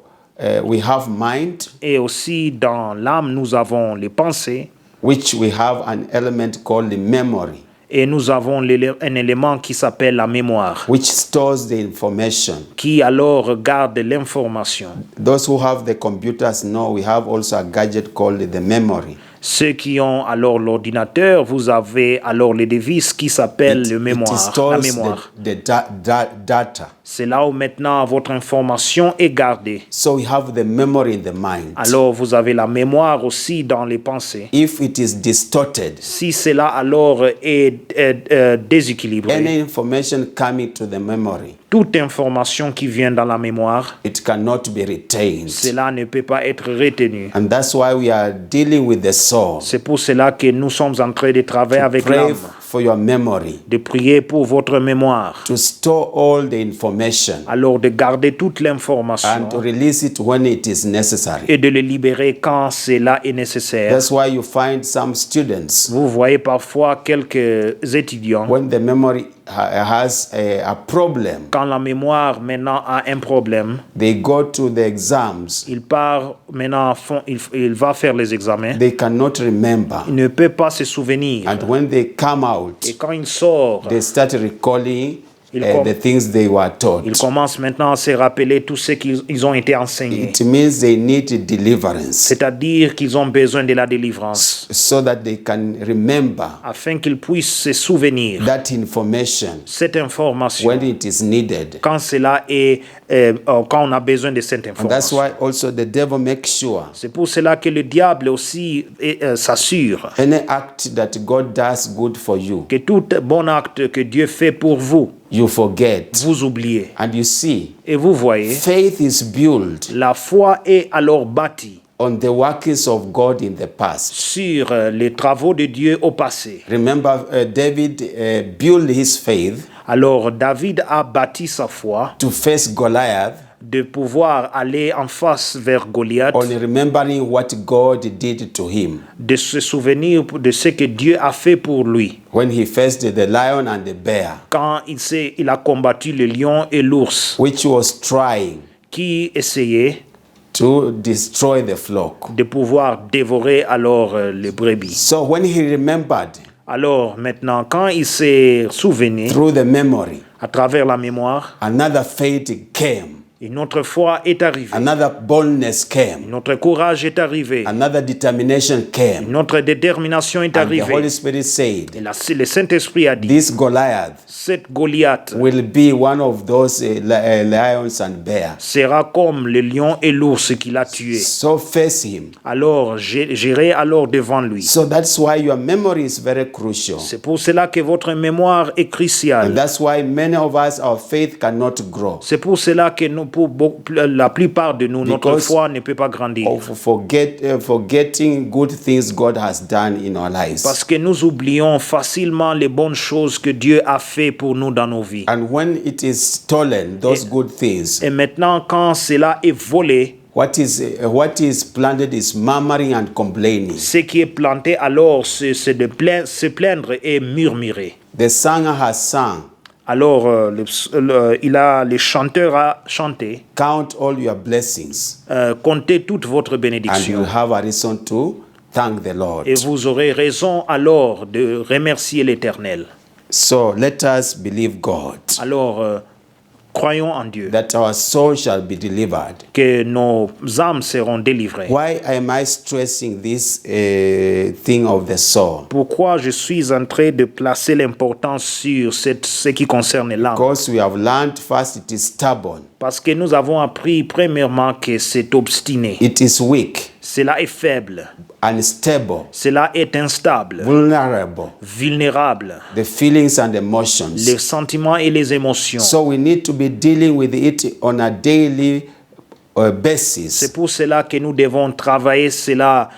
we have mind, Et aussi dans l'âme, nous avons les pensées which we have an element called the memory, et nous avons un élément qui s'appelle la mémoire, which stores the information. qui alors garde l'information. Those who have the computers know we have also a gadget called the memory. Ceux qui ont alors l'ordinateur, vous avez alors les devices qui s'appellent le mémoire, la stores mémoire. the data. C'est là où maintenant votre information est gardée. So we have the memory in the mind. Alors vous avez la mémoire aussi dans les pensées. If it is distorted, Si cela alors est déséquilibré, any information coming to the memory, toute information qui vient dans la mémoire, it cannot be retained. cela ne peut pas être retenu. And that's why we are dealing with the soul. C'est pour cela que nous sommes en train de travailler avec Pray l'âme, for your memory, de prier pour votre mémoire, to store all the information alors de garder toute and l'information to release it when it is necessary. et de le libérer quand cela est nécessaire. That's why you find some students, Vous voyez parfois quelques étudiants, when the memory has a problem, quand la mémoire maintenant a un problème, they go to the exams, il part maintenant, il va faire les examens, they cannot remember. il ne peut pas se souvenir. And when they come out, Et quand il sort, they start recalling com- the things they were taught. il commence maintenant à se rappeler tout ce qu'ils ont été enseignés. It means they need deliverance C'est-à-dire qu'ils ont besoin de la délivrance, so that they can remember afin qu'ils puissent se souvenir that information cette information when it is needed. quand cela est, quand on a besoin de cette And that's information. why also the devil makes sure C'est pour cela que le diable aussi s'assure any act that God does good for you, que tout bon acte que Dieu fait pour vous, you forget. vous oubliez. And you see, Et vous voyez, faith is built la foi est alors bâtie on the workings of God in the past. sur les travaux de Dieu au passé. Remember, David built his faith Alors David a bâti sa foi to face Goliath de pouvoir aller en face vers Goliath, on remembering what God did to him de se souvenir de ce que Dieu a fait pour lui. when he faced the lion and the bear, Quand il a combattu le lion et l'ours which was trying qui essayaient to destroy the flock. de pouvoir dévorer alors les brebis. So when he remembered Alors maintenant, quand il s'est souvenu through the memory, à travers la mémoire, another faith came, une autre foi est arrivée, another boldness came, notre courage est arrivé, another determination came. notre détermination est And the Holy arrivée. Spirit Et said, le Saint-Esprit a dit, this Goliath cette Goliath will be one of those lions and bears. sera comme le lion et l'ours qu'il a tué. So face him. Alors j'irai alors devant lui. So that's why your memory is very crucial. C'est pour cela que votre mémoire est And cruciale. that's why many of us, our faith cannot grow. C'est pour cela que la plupart de nous, notre Because foi ne peut pas grandir. Of forgetting good things God has done in our lives. Parce que nous oublions facilement les bonnes choses que Dieu a fait pour nous dans nos vies. And when it is stolen, those good things, Et maintenant, quand cela est volé, what is planted is murmuring and complaining. ce qui est planté alors, c'est de se plaindre et murmurer. The singer has sung, Alors, les chanteurs a chanté, count all your blessings, comptez toute votre and bénédiction. you'll have a reason to thank the Lord. Et vous aurez raison alors de remercier l'Éternel. So let us believe God Alors, croyons en Dieu, that our soul shall be delivered. que nos âmes seront délivrées. Why am I stressing this thing of the soul? Pourquoi je suis en train de placer l'importance sur ce qui concerne l'âme? Because we have learned first it is stubborn, Parce que nous avons appris premièrement que c'est obstiné, it is weak, cela est faible, unstable, cela est instable, vulnerable, vulnérable, the feelings and emotions. les sentiments et les émotions. So we need to be dealing with it on a daily basis C'est pour cela que nous devons travailler cela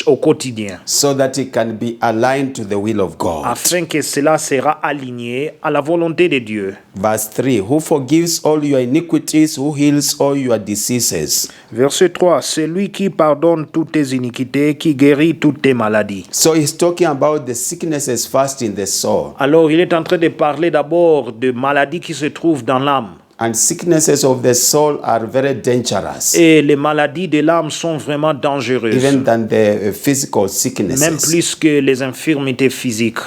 au quotidien, so that it can be aligned to the will of God. afin que cela sera aligné à la volonté de Dieu. Verse 3, who forgives all your iniquities, who heals all your diseases. Verset 3, c'est lui qui pardonne toutes tes iniquités, qui guérit toutes tes maladies. So he's talking about the sicknesses first in the soul. Alors, il est en train de parler d'abord de maladies qui se trouvent dans l'âme. And sicknesses of the soul are very dangerous, Et les maladies de l'âme sont vraiment dangereuses, even than the physical même sicknesses. plus que les infirmités physiques.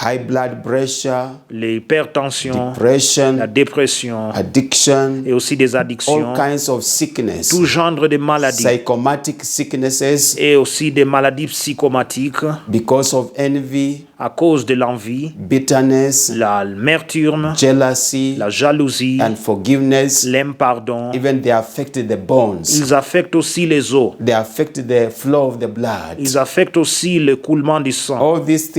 High blood pressure, L'hypertension, depression, la dépression addiction, et aussi des addictions, all kinds of sickness, tout genre de maladies psychomatic sicknesses et aussi des maladies psychomatiques because of envy, à cause de l'envie, bitterness, l'amertume, jealousy, la jalousie, and forgiveness. l'impardon. Even they affect the bones. Ils affectent aussi les os. They affect the flow of the blood. Ils affectent aussi le coulement du sang. All these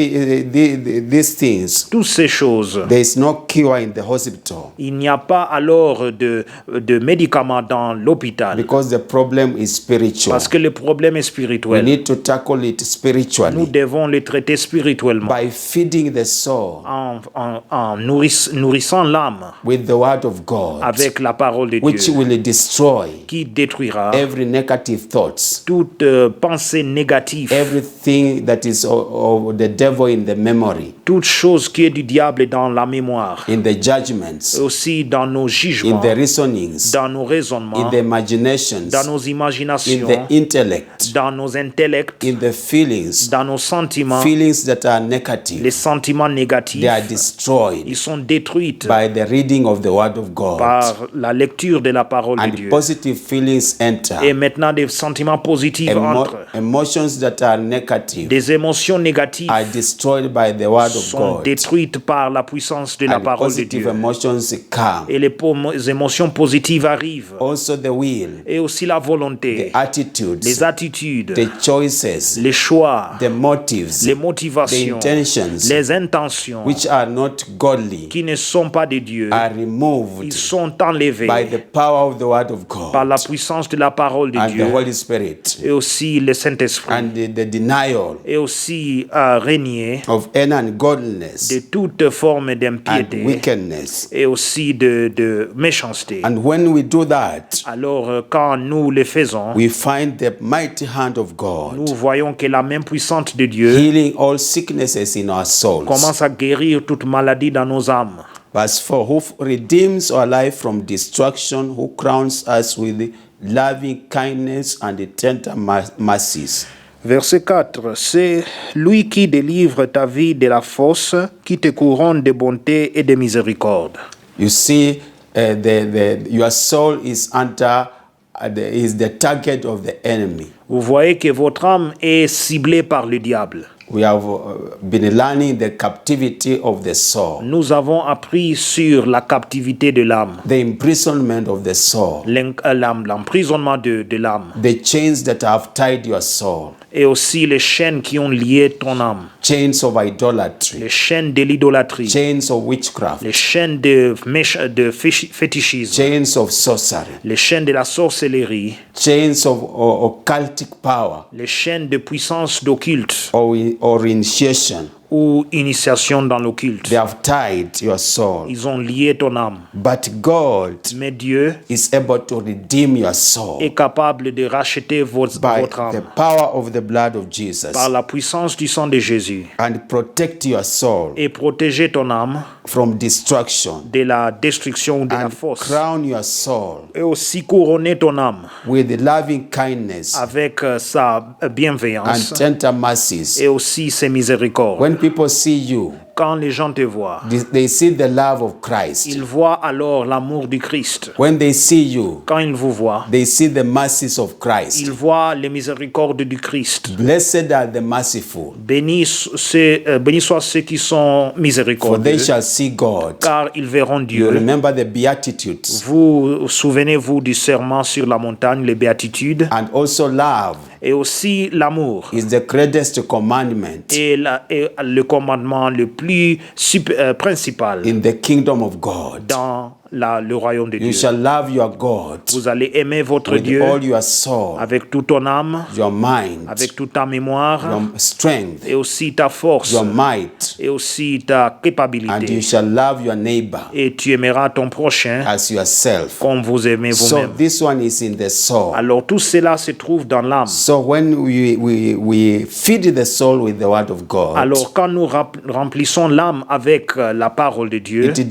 things, Toutes ces choses. there is no cure in the hospital Il n'y a pas alors de médicaments dans l'hôpital because the problem is spiritual. parce que le problème est We spirituel. need to tackle it Nous spiritually devons le traiter spirituellement by feeding the soul en nourrissant l'âme with the word of God, avec la parole de which Dieu will destroy qui détruira every negative thoughts, toute pensée négative, everything that is of the devil in the memory, toute chose qui est du diable dans la mémoire, in the judgments, aussi dans nos in jugements, the reasonings, dans nos in raisonnements, the imaginations, dans nos in imaginations, the intellect, dans nos intellects, in the feelings, dans nos sentiments. feelings that are Les negative, sentiments négatifs, they are destroyed ils sont détruits by the reading of the word of God. par la lecture de la parole de And Dieu. positive feelings enter. Et maintenant, des sentiments positifs entrent. Emotions that are negative Des émotions négatives are destroyed by the word of sont God. détruites par la puissance de la And parole de positive Dieu. emotions come. Et les émotions positives arrivent. Also the will, Et aussi la the volonté, attitudes, les attitudes, the choices, les choix, the motives, les the motivations, intentions les intentions which are not godly qui ne sont pas de Dieu. are removed Ils sont enlevés by the power of the word of par la God puissance de la parole de and Dieu the Holy Spirit et aussi le Saint-Esprit and the denial et aussi à régner of any ungodliness de toute forme and d'impiété wickedness. et aussi de méchanceté. And when we do that, Alors quand nous le faisons, we find the mighty hand of God nous voyons que la main puissante de Dieu healing all sicknesses in our souls. commence à guérir toute maladie dans nos âmes. Verse 4, who redeems our life from destruction, who crowns us with loving kindness and tender mercies. Verset 4, c'est lui qui délivre ta vie de la fosse, qui te couronne de bonté et de miséricorde. You see, your soul is under is the target of the enemy. Vous voyez que votre âme est ciblée par le diable. We have been learning the captivity of the soul, Nous avons appris sur la captivité de l'âme, the imprisonment of the soul, l'emprisonnement de l'âme, the chains that have tied your soul, et aussi les chaînes qui ont lié ton âme, chains of idolatry, les chaînes de l'idolâtrie, chains of witchcraft, les chaînes de fétichisme, chains of sorcery, les chaînes de la sorcellerie, chains of occultic power les chaînes de puissance d'occulte or initiation. ou initiation dans l'occulte. They have tied your soul. Ils ont lié ton âme. But God Mais Dieu is able to redeem your soul est capable de racheter votre by the âme power of the blood of Jesus par la puissance du sang de Jésus and protect your soul et protéger ton âme from destruction de la destruction ou de la and fosse. crown your soul Et aussi couronner ton âme with loving kindness avec sa and bienveillance tender mercies. et aussi ses miséricordes. When people see you, Quand les gens te voient, they see the love of Christ. ils voient alors l'amour du Christ. When they see you, Quand ils vous voient, they see the mercies of Christ. ils voient les miséricordes du Christ. Blessed are the merciful, Bénis soient ceux qui sont for they miséricordieux, shall see God. car ils verront You Dieu. remember the Beatitudes, Vous souvenez-vous du serment sur la montagne, les béatitudes, and also love et aussi l'amour is the greatest commandment et le commandement le plus principal in the kingdom of God. dans le royaume de You Dieu. shall love your God Vous allez aimer votre with Dieu all your soul, avec toute ton âme, your mind, avec toute ta mémoire, your strength, et aussi ta force, your might, et aussi ta and you capacité. shall love your neighbor Et tu aimeras ton prochain as yourself. comme vous aimez So vous-même. this one is in the soul. Alors tout cela se trouve dans l'âme. So when we feed the soul with the word of God, Alors quand nous remplissons l'âme avec la parole de Dieu, it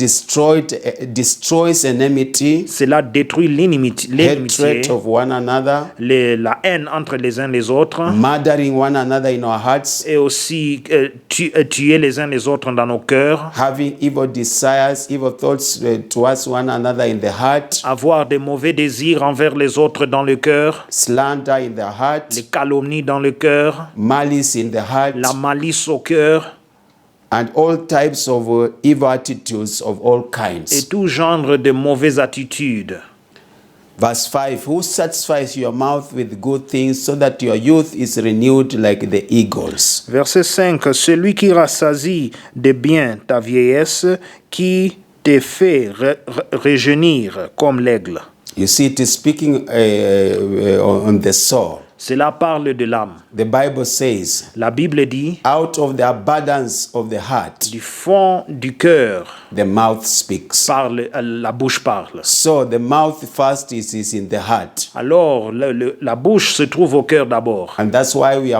destroys enmity, cela détruit l'inimitié, hatred of one another, la haine entre les uns les autres, murdering one another in our hearts, et aussi tuer les uns les autres dans nos cœurs, having evil desires, evil thoughts towards one another in the heart, avoir des mauvais désirs envers les autres dans le cœur, slander in the heart, les calomnies dans le cœur, malice in the heart, la malice au cœur, and all types of evil attitudes of all et kinds. tout genre de mauvaises attitudes. Verse 5, who satisfies your mouth with good things so that your youth is renewed like the eagles. Verset 5. Celui qui rassasie de bien ta vieillesse, qui te fait rajeunir comme l'aigle. You see, it is speaking on the soul. Cela parle de l'âme. The Bible says, La Bible dit, out of the abundance of the heart, du fond du cœur, the mouth speaks. la bouche parle. So the mouth first is in the heart. Alors, la bouche se trouve au cœur d'abord. And that's why we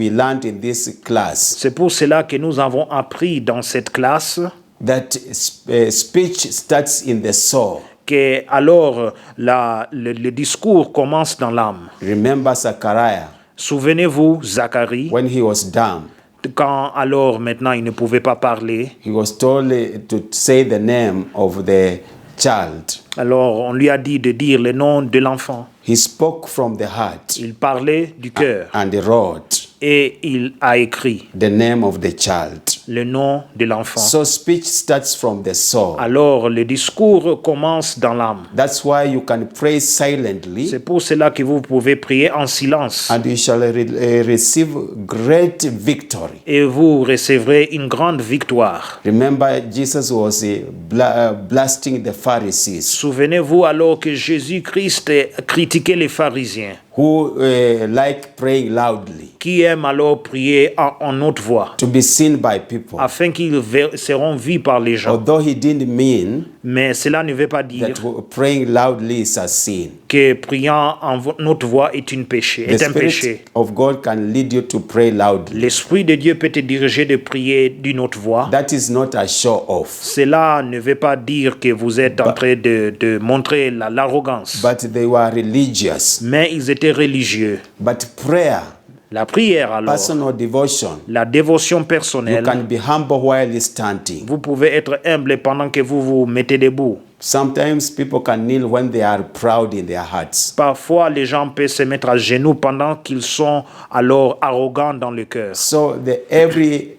learned in this class C'est pour cela que nous avons appris dans cette classe that speech starts in the soul. que alors le discours commence dans l'âme. Remember Zechariah Souvenez-vous, Zacharie, when he was dumb. quand alors maintenant il ne pouvait pas parler, He was told to say the name of the child. alors on lui a dit de dire le nom de l'enfant. He spoke from the heart Il parlait du cœur and wrote et il a écrit the name of the child. le nom de l'enfant. So speech starts from the soul. Alors le discours commence dans l'âme. That's why you can pray silently C'est pour cela que vous pouvez prier en silence and you shall receive great victory. et vous recevrez une grande victoire. Remember, Jesus was blasting the Pharisees Souvenez-vous alors que Jésus-Christ critiquait les pharisiens who like praying loudly qui aiment alors prier en haute voix to be seen by people. afin qu'ils seront vus par les gens. Although he didn't mean Mais cela ne veut pas dire that praying loudly is a sin. que priant en haute voix est un The péché. Spirit of God can lead you to pray loudly. L'Esprit de Dieu peut te diriger de prier d'une haute voix. That is not a show off, Cela ne veut pas dire que vous êtes en train de montrer l'arrogance. but they were religious. Mais ils étaient religieux. But prayer, La prière alors, personal devotion, la dévotion you personnelle, can be humble while standing. vous pouvez être humble pendant que vous vous mettez debout. Sometimes people can kneel when they are proud in their hearts. Parfois, les gens peuvent se mettre à genoux pendant qu'ils sont alors arrogants dans le cœur. So every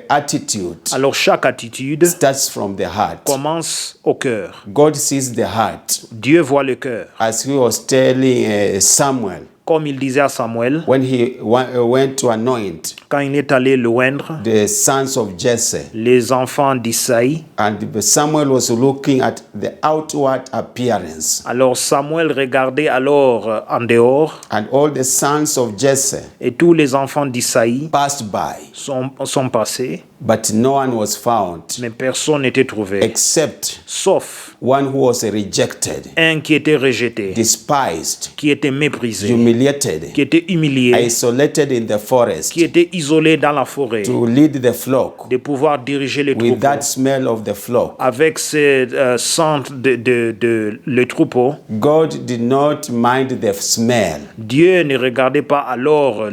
attitude Alors chaque attitude starts from the heart. commence au cœur. God sees the heart. Dieu voit le cœur. As he was telling Samuel Comme il disait à Samuel, when he went to anoint quand il est allé loindre the sons of Jesse, les enfants d'Isaïe, and Samuel was looking at the outward appearance, alors Samuel regardait alors en dehors and all the sons of Jesse et tous les enfants d'Isaïe passed by, sont passés, but no one was found mais personne n'était trouvé, except sauf one who was rejected, un qui était rejeté, despised, qui était méprisé, humiliated, qui était humilié, isolated in the forest, qui était isolé dans la forêt, to lead the flock de pouvoir diriger les with troupeaux. that smell of the flock. Avec ce centre de le troupeau, God did not mind the smell. Dieu ne regardait pas alors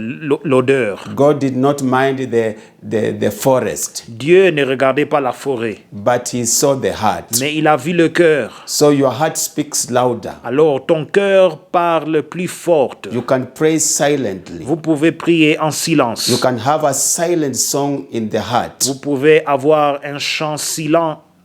l'odeur. God did not mind the forest, Dieu ne regardait pas la forêt, but he saw the heart. mais il a vu le cœur. So your heart speaks louder. Alors ton cœur parle plus fort. You can pray silently. Vous pouvez prier en silence. You can have a silent song in the heart. Vous pouvez avoir un chant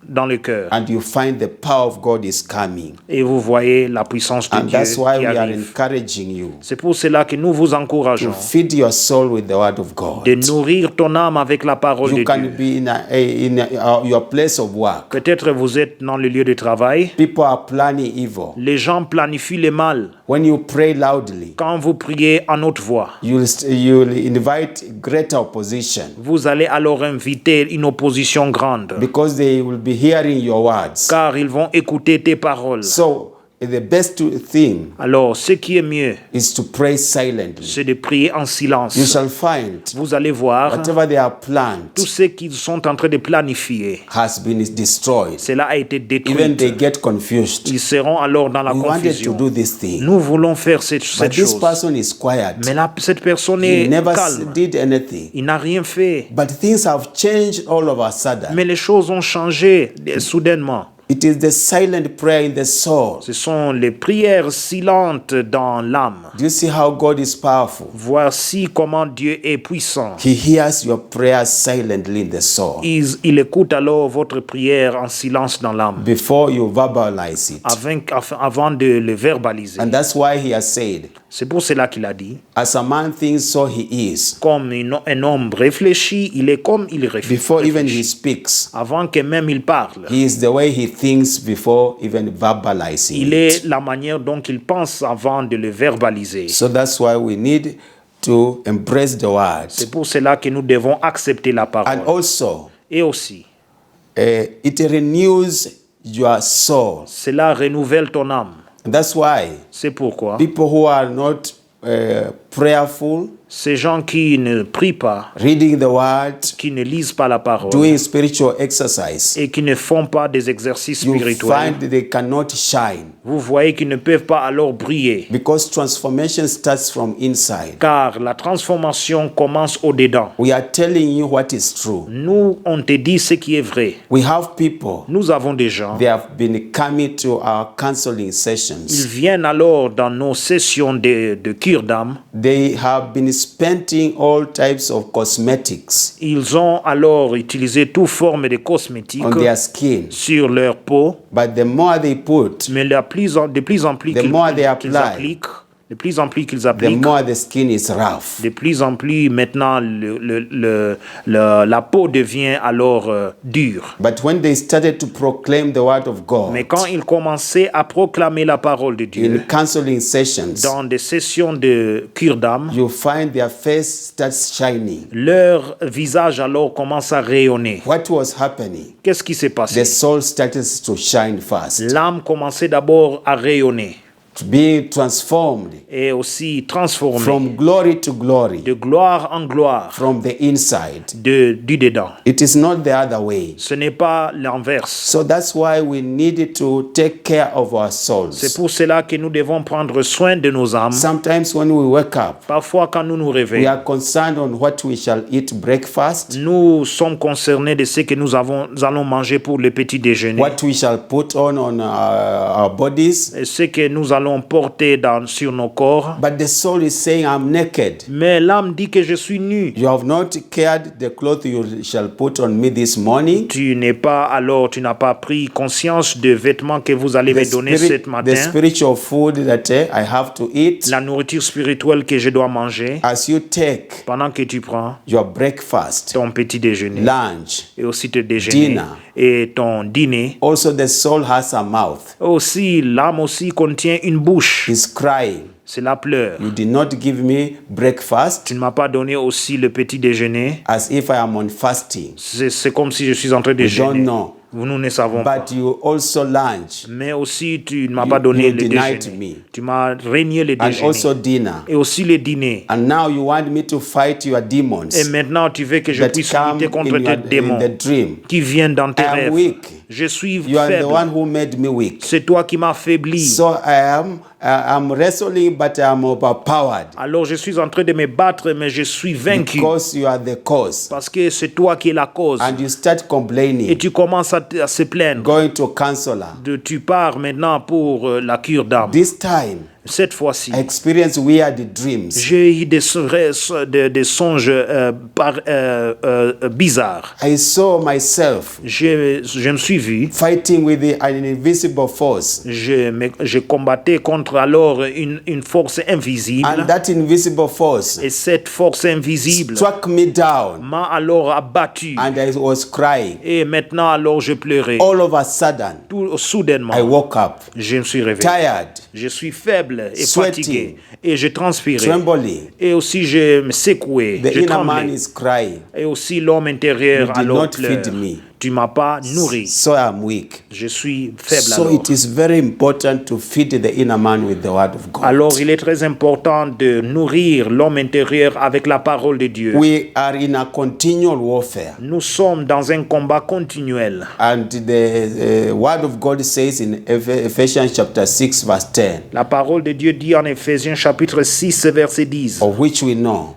dans le cœur. and you find the power of God is coming. Et vous voyez la puissance de And Dieu that's why qui we are arrive. encouraging you C'est pour cela que nous vous to encourageons feed your soul with the word of God. de nourrir ton âme avec la parole You de can Dieu. be in your place of work. Peut-être vous êtes dans le lieu de travail. People are planning evil. Les gens planifient le mal. When you pray loudly, Quand vous priez en haute voix, you'll invite greater opposition vous allez alors inviter une opposition grande, because they will be hearing your words. car ils vont écouter tes paroles. So the best thing Alors, ce qui est mieux, is to pray silently. c'est de prier en You silence. shall find Vous allez voir, whatever they are planned tout ce qu'ils sont en train de planifier, has been destroyed. cela a été Even détruit. they get confused. Ils seront alors dans la We wanted to confusion. do this thing, Nous voulons faire cette but this chose. person is quiet. Mais là, cette personne He est never calme. did anything. Il n'a rien fait. But things have changed all of a sudden. Mais les choses ont changé soudainement. It is the silent prayer in the soul. Ce sont les prières silentes dans l'âme. Do you see how God is powerful? Voici comment Dieu est puissant. He hears your prayers silently in the soul Il écoute alors votre prière en silence dans l'âme, before you verbalize it. avant de le verbaliser. And that's why he has said, C'est pour cela qu'il a dit, as a man thinks, so he is. comme un homme réfléchit, il est comme il Before even he réfléchit. speaks, Avant que même il parle. he is the way he thinks before even verbalizing Il it. est la manière dont il pense avant de le verbaliser. So that's why we need to embrace the word. C'est pour cela que nous devons accepter la And parole. also, Et aussi, it renews your soul. cela renouvelle ton âme. And that's why C'est pourquoi people who are not prayerful, ces gens qui ne prient pas, reading the word, qui ne lisent pas la parole doing spiritual exercise, et qui ne font pas des exercices you spirituels, find they cannot shine vous voyez qu'ils ne peuvent pas alors briller. because transformation starts from inside. Car la transformation commence au-dedans. We are telling you what is true. Nous, on te dit ce qui est vrai. We have people, Nous avons des gens, they have been coming to our counseling ils sessions. viennent alors dans nos sessions de cure d'âme. They have been spending all types of cosmetics Ils ont alors utilisé toute forme de cosmétiques on their skin, sur leur peau, but the more they put, mais de plus en plus The qu'ils more they qu'ils apply, appliquent, de plus en plus qu'ils the appliquent, more the skin is rough. de plus en plus maintenant la peau devient alors dure. But when they started to proclaim the word of Mais God quand ils commençaient à proclamer la parole de in Dieu counseling sessions, dans des sessions de cure d'âme, you find their face starts shining. leur visage alors commence à rayonner. What was happening? Qu'est-ce qui s'est The passé? soul started to shine fast, L'âme commençait d'abord à rayonner to be transformed et aussi transformée from glory to glory, de gloire en gloire from the inside. du dedans. It is not the other way. Ce n'est pas l'inverse. So that's why we need to take care of our C'est souls. pour cela que nous devons prendre soin de nos âmes. Sometimes when we wake up, Parfois, quand nous nous we réveillons, are concerned on what we shall eat breakfast, nous sommes concernés de ce que nous allons manger pour le petit déjeuner what we shall put on our bodies. et ce que nous allons porter sur nos corps. But the soul is saying, I'm naked. Mais l'âme dit que je suis nu. You have not cared the cloth you shall put on me this morning. Tu n'as pas pris conscience des vêtements que vous allez me donner ce the matin. spiritual food that I have to eat. La nourriture spirituelle que je dois manger As you take pendant que tu prends your breakfast, ton petit déjeuner lunch, et aussi te déjeuner dinner. et ton dîner. also the soul has a mouth. Aussi, l'âme aussi contient une bouche. Is crying. C'est la pleure. You did not give me breakfast Tu ne m'as pas donné aussi le petit déjeuner. as if I am on fasting. C'est comme si je suis en train de We don't jeûner. know. Nous ne savons pas. But you also lunch Mais aussi, tu ne m'as pas donné you le denied déjeuner. me. Tu m'as régné le and déjeuner. also dinner. Et aussi le dîner. And now you want me to fight your demons Et maintenant, tu veux que je that puisse come lutter contre tes in démons the dream. qui viennent dans tes I am rêves. weak. Je suis You are the faible. one who made me weak. C'est toi qui m'as affaibli. So I'm wrestling, but I'm overpowered Alors je suis en train de me battre, mais je suis vaincu. because you are the cause. Parce que c'est toi qui es la cause. And you start Et complaining, tu commences à se plaindre. going to counselor. Tu pars maintenant pour la cure d'âme. This time, Cette fois-ci, I experienced weird dreams. j'ai eu des songes bizarres. I saw myself Je me suis vu. fighting with an invisible force. Je combattais contre alors une force invisible. And that invisible force Et cette force invisible struck me down. m'a alors abattu. And I was crying. Et maintenant alors je pleurais. All of a sudden, Tout soudainement, I woke up, je me suis réveillé. tired, Je suis faible et Sweating. fatigué. Et je transpirais. trembling. Et aussi je me secouais. The Je inner man tremblais. is crying. Et aussi l'homme intérieur You did alors not pleure. feed me. Tu m'as pas nourri. So I'm weak. Je suis faible So alors. it is very important to feed the inner man with the word of God. Alors il est très important de nourrir l'homme intérieur avec la parole de Dieu. We are in a continual warfare. Nous sommes dans un combat continuel. And the word of God says in Ephesians chapter 6 verse 10, La parole de Dieu dit en Éphésiens chapitre 6 verset 10 of which we know,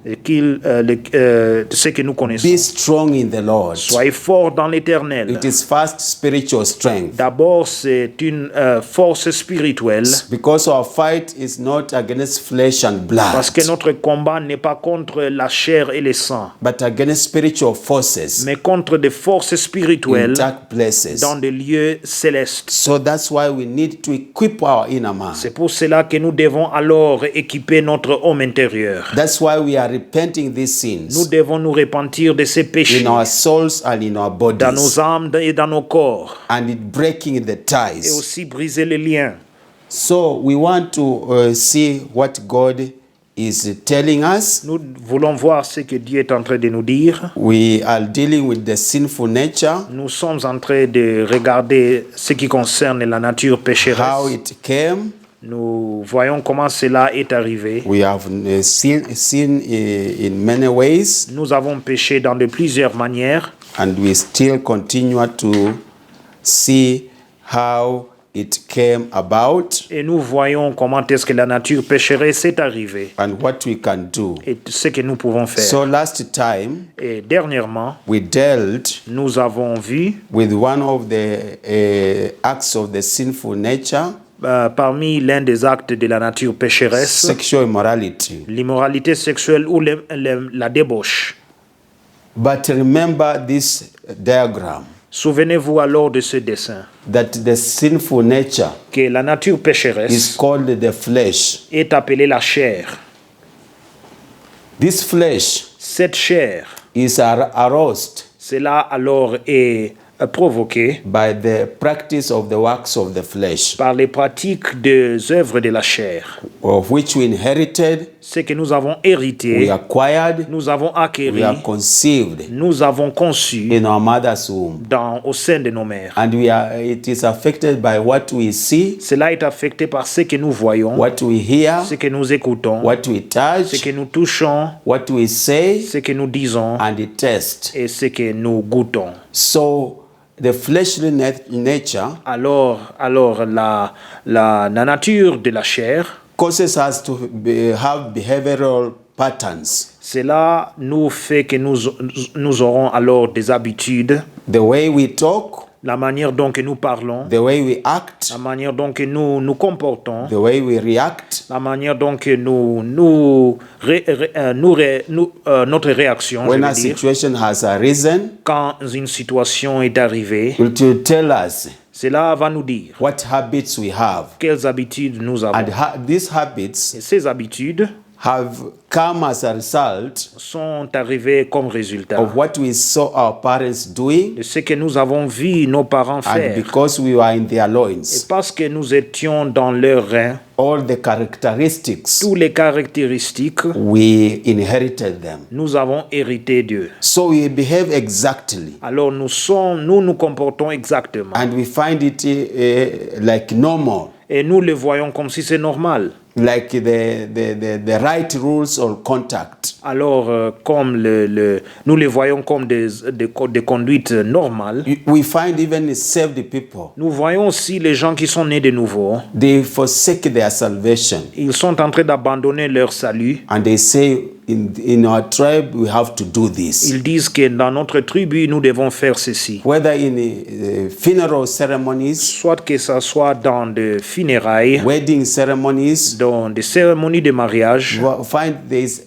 ce que nous connaissons. be strong in the Lord. Soyez forts dans l'Éternel. It is first spiritual strength. D'abord, c'est une force spirituelle Because our fight is not against flesh and blood, parce que notre combat n'est pas contre la chair et le sang, but against spiritual forces mais contre des forces in spirituelles dark places. dans des lieux célestes. So that's why we need to equip our inner man. C'est pour cela que nous devons alors équiper notre homme intérieur. That's why we are repenting these Nous sins devons nous repentir de ces péchés in our souls and in our dans nos bodies, âmes et dans nos corps and it breaking the et ties. aussi briser les liens. So we want to see what God is telling us. Nous voulons voir ce que Dieu est en train de nous dire. We are dealing with the sinful nature, Nous sommes en train de regarder ce qui concerne la nature how pécheresse. it came. Nous voyons comment cela est arrivé. We have seen in many ways, Nous avons péché dans de plusieurs manières and we still continue to see how it came about et nous voyons comment est-ce que la nature pécheresse est arrivée and what we can do. et ce que nous pouvons faire. So last time Et dernièrement, we dealt nous avons vu with one of the acts of the sinful nature, parmi l'un des actes de la nature pécheresse, sexual immorality. l'immoralité sexuelle ou la débauche. But remember this diagram, Souvenez-vous alors de ce dessin, that the sinful nature que la nature is pécheresse called the flesh. est appelée la chair. This flesh Cette chair, is aroused cela alors est provoqué by the practice of the works of the flesh, par les pratiques des œuvres de la chair. of which we inherited, Ce que nous avons we hérité, acquired, nous avons we acquéri, are conceived nous avons conçu in our mother's womb. au sein de nos mères. And it is affected by what we see, Cela est affecté par ce que nous voyons, what we hear, ce que nous écoutons, what we ce touch, que nous touchons, what we say, ce que nous disons and taste. et ce que nous goûtons. So the fleshly nature Alors la nature de la chair, causes us to have behavioral patterns. cela nous fait que nous aurons alors des habitudes, The way we talk, la manière dont que nous parlons, the way we act, la manière dont que nous nous comportons, the way we react, la manière dont que notre réaction, je when veux a dire, situation has arisen, quand une situation est arrivée, will to tell us cela va nous dire what habits we have. quelles habitudes nous avons. And these habits Et ces habitudes have come as a result sont arrivées comme résultat of what we saw our parents doing, de ce que nous avons vu nos parents and faire. because we were in their Et loins, parce que nous étions dans leurs reins, all the characteristics, toutes les caractéristiques, we inherited them. nous avons hérité d'eux. So we behave exactly, Alors nous comportons exactement. and we find it like normal, Et nous le voyons comme si c'est normal. like the right rules or contact. Alors, comme nous les voyons comme des conduites normales, We find even saved people, nous voyons aussi les gens qui sont nés de nouveau. they forsake their salvation, Ils sont en train d'abandonner leur salut and they say, in our tribe we have to do this. Ils disent que dans notre tribu, nous devons faire ceci. Whether in funeral ceremonies, Soit que ça soit dans des funérailles, wedding ceremonies, dans des cérémonies de mariage, you find there's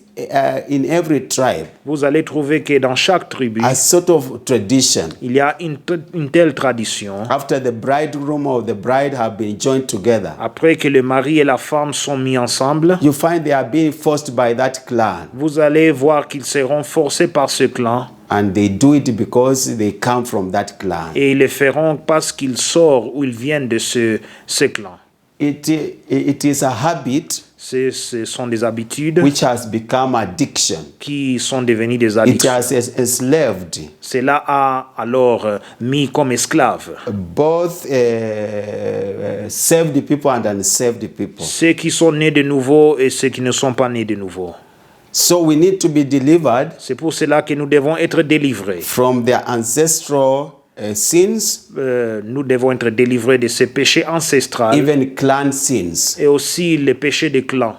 in every tribe vous allez trouver que dans chaque tribu, a sort of tradition. il y a une telle tradition. After the bridegroom or the bride have been joined together, Après que le mari et la femme sont mis ensemble, you find they are being forced by that clan. vous allez voir qu'ils seront forcés par ce clan. And they do it because they come from that clan. Et ils le feront parce qu'ils sortent ou ils viennent de ce clan. It is a habit Ce sont des habitudes which has become addiction. qui sont devenues des It addictions. has enslaved Cela a alors mis comme esclaves both saved people and unsaved people. ceux qui sont nés de nouveau et ceux qui ne sont pas nés de nouveau. So we need to be delivered C'est pour cela que nous devons être délivrés. from their ancestral sins, Nous devons être délivrés de ces péchés ancestraux even clan sins, et aussi les péchés des clans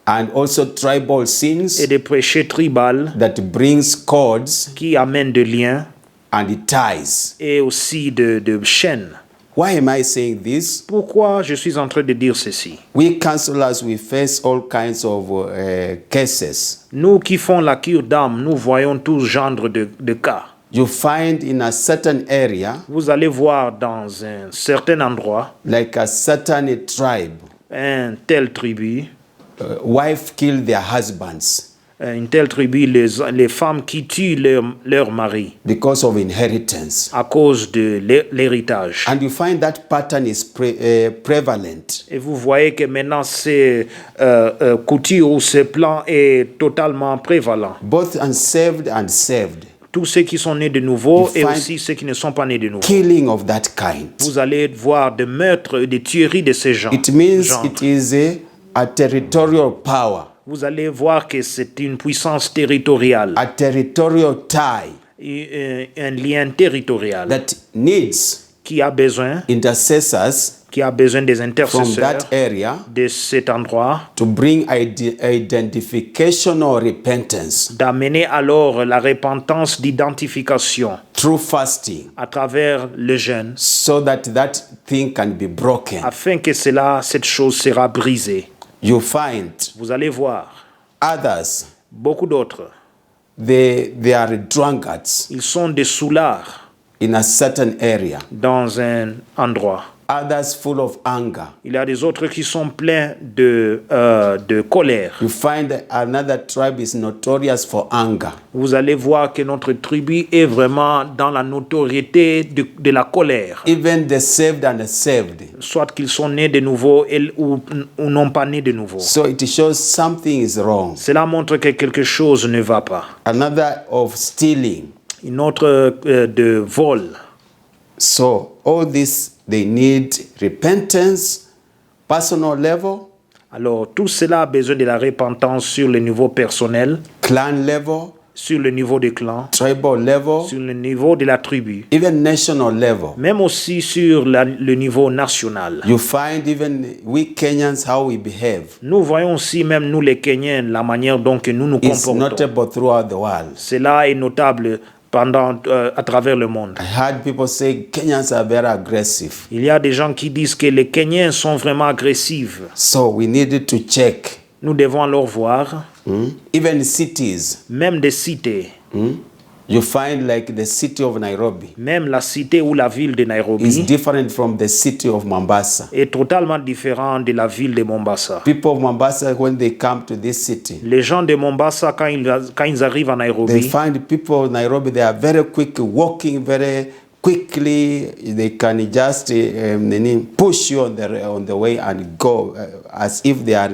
and also tribal sins et des péchés tribaux that brings cords qui amènent de liens and ties. et aussi de chaînes. Why am I saying this? Pourquoi je suis en train de dire ceci? We counselors, we face all kinds of cases. Nous qui font la cure d'âme, nous voyons tout genre de cas. You find in a certain area, Vous allez voir dans un certain endroit, like a certain tribe, un tel tribu, wife kill their husbands une telle tribu, les femmes qui tuent leur mari because of inheritance. à cause de l'héritage. And you find that pattern is prevalent. Et vous voyez que maintenant ces couture ou ce plan est totalement prévalent. Both unsaved and saved. Tous ceux qui sont nés de nouveau You et find aussi ceux qui ne sont pas nés de nouveau. Killing of that kind. Vous allez voir des meurtres et des tueries de ces gens. It means genre. it is a territorial power, Vous allez voir que c'est une puissance territoriale, a territorial tie un lien territorial that needs qui a besoin intercessors des from intercesseurs that area de cet endroit, to bring identification or repentance d'amener alors la repentance d'identification through fasting à travers le jeûne, so that that thing can be broken. afin que cette chose sera brisée. You find Vous allez voir others, beaucoup d'autres. they are drunkards Ils sont des soulards in a certain area, dans un endroit. others full of anger. Il y a des autres qui sont pleins de colère. You find that another tribe is notorious for anger. Vous allez voir que notre tribu est vraiment dans la notoriété de la colère. Even the saved and the saved. Soit qu'ils sont nés de nouveau ou non pas nés de nouveau. So it shows something is wrong. Cela montre que quelque chose ne va pas. Another of stealing. Une autre de vol. So all this, they need repentance, personal level, Alors tout cela a besoin de la repentance sur le niveau personnel, clan level, sur le niveau des clans, tribal level, sur le niveau de la tribu, even national level. même aussi sur le niveau national. You find even we Kenyans how we behave. Nous voyons aussi, même nous les Kenyans, la manière dont que nous nous It's comportons. notable throughout the world. Cela est notable à travers le monde. I heard people say Kenyans are very aggressive. Il y a des gens qui disent que les Kenyans sont vraiment agressifs. So we needed to check. Nous devons alors voir, Even cities. même des cités, You find like the city of Nairobi même la cité ou la ville de is Nairobi different from the city of Mombasa. est totalement différente de la ville de Mombasa. People of Mombasa, when they come to this city, Les gens de Mombasa, quand ils arrivent à they Nairobi, find people of Nairobi, they are very quick, walking very quickly. They can just push you on the way and go as if they are,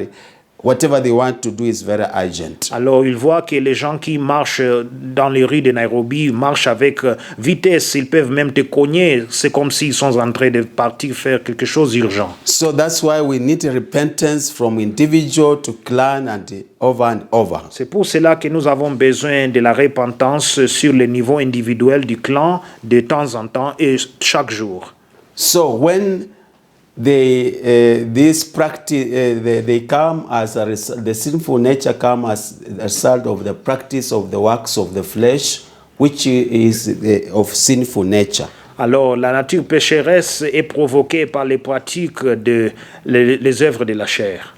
whatever they want to do is very urgent. alors ils voient que les gens qui marchent dans les rues de Nairobi marchent avec vitesse. Ils peuvent même te cogner. C'est comme s'ils sont en train de partir faire quelque chose d'urgent. So that's why we need repentance from individual to clan and over. C'est pour cela que nous avons besoin de la repentance sur le niveau individuel du clan de temps en temps et chaque jour. So when this practice, they come as the sinful nature come as a result of the practice of the works of the flesh, which is of sinful nature. Alors, la nature pécheresse est provoquée par les pratiques les œuvres de la chair.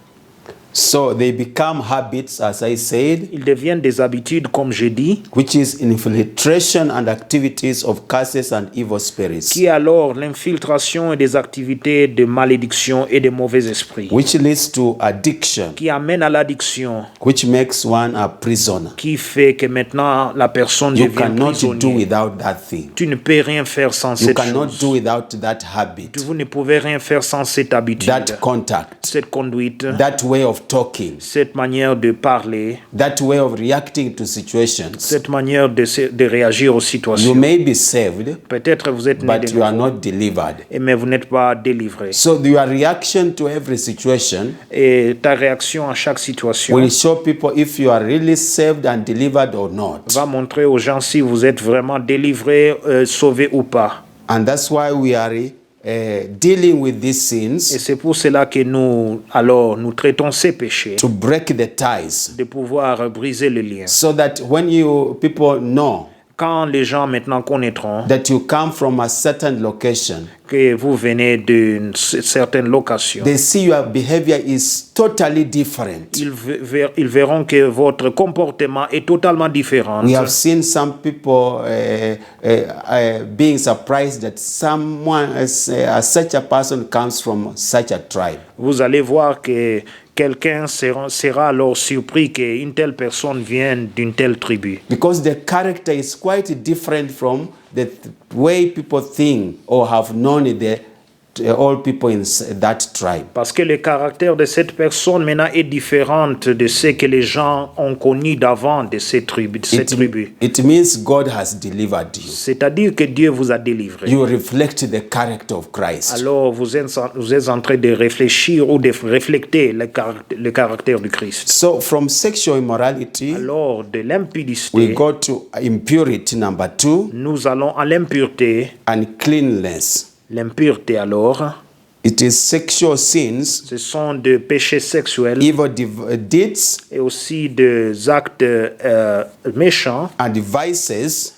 So they become habits, as I said, Ils deviennent des habitudes, comme j'ai dit, which is infiltration and activities of curses and evil spirits, qui est alors l'infiltration et des activités de malédiction et de mauvais esprits, which leads to addiction, qui amène à l'addiction, which makes one a prisoner. qui fait que maintenant la personne You devient cannot do prisonnier. without that thing. Tu ne peux rien faire sans You cette cannot chose. do without that habit, Vous ne pouvez rien faire sans cette habitude, that contact, cette conduite, that way of talking, cette manière de parler, that way of reacting to situations. cette manière de réagir aux You situations. may be saved, Peut-être vous êtes né but de you are nouveau, not delivered. mais vous n'êtes pas délivré. So your reaction to every situation Et ta réaction à chaque situation will show people if you are really saved and delivered or not. va montrer aux gens si vous êtes vraiment délivré, sauvé ou pas. And that's why we are dealing with these Et sins c'est pour cela que nous traitons ces péchés, to break the ties, de pouvoir briser le lien. so that when people know Quand les gens maintenant connaîtront that you come from a certain location, que vous venez d'une certaine location, they see your behavior is totally different. ils verront que votre comportement est totalement différent. We have seen some people being surprised that such a person comes from such a tribe. Vous allez voir que quelqu'un sera alors surpris qu'une telle personne vienne d'une telle tribu. Because the character is quite different from the way people think or have known all people in that tribe. Parce que le caractère de cette personne maintenant est différent de ce que les gens ont connu d'avant de cette tribu. It means God has delivered you. C'est-à-dire que Dieu vous a délivré. You reflect the character of Christ. Alors vous êtes en train de réfléchir ou de refléter le caractère du Christ. So from sexual immorality, Alors de we l'impudicité, go to impurity, number 2, nous allons à l'impureté. uncleanness. L'impureté alors, It is sexual sins, ce sont des péchés sexuels evil deeds, et aussi des actes méchants and vices,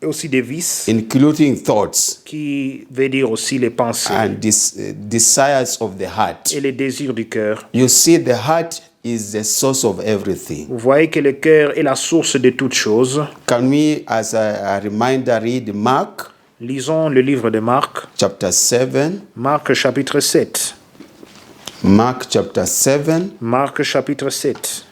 et aussi des vices, including thoughts qui veut dire aussi les pensées and desires of the heart. et les désirs du cœur. You see, the heart is the source of everything. Vous voyez que le cœur est la source de toutes choses. Can we, as a reminder, read Mark Lisons le livre de Marc, chapter 7? Marc chapitre 7. Mark chapter 7. Marc chapitre 7.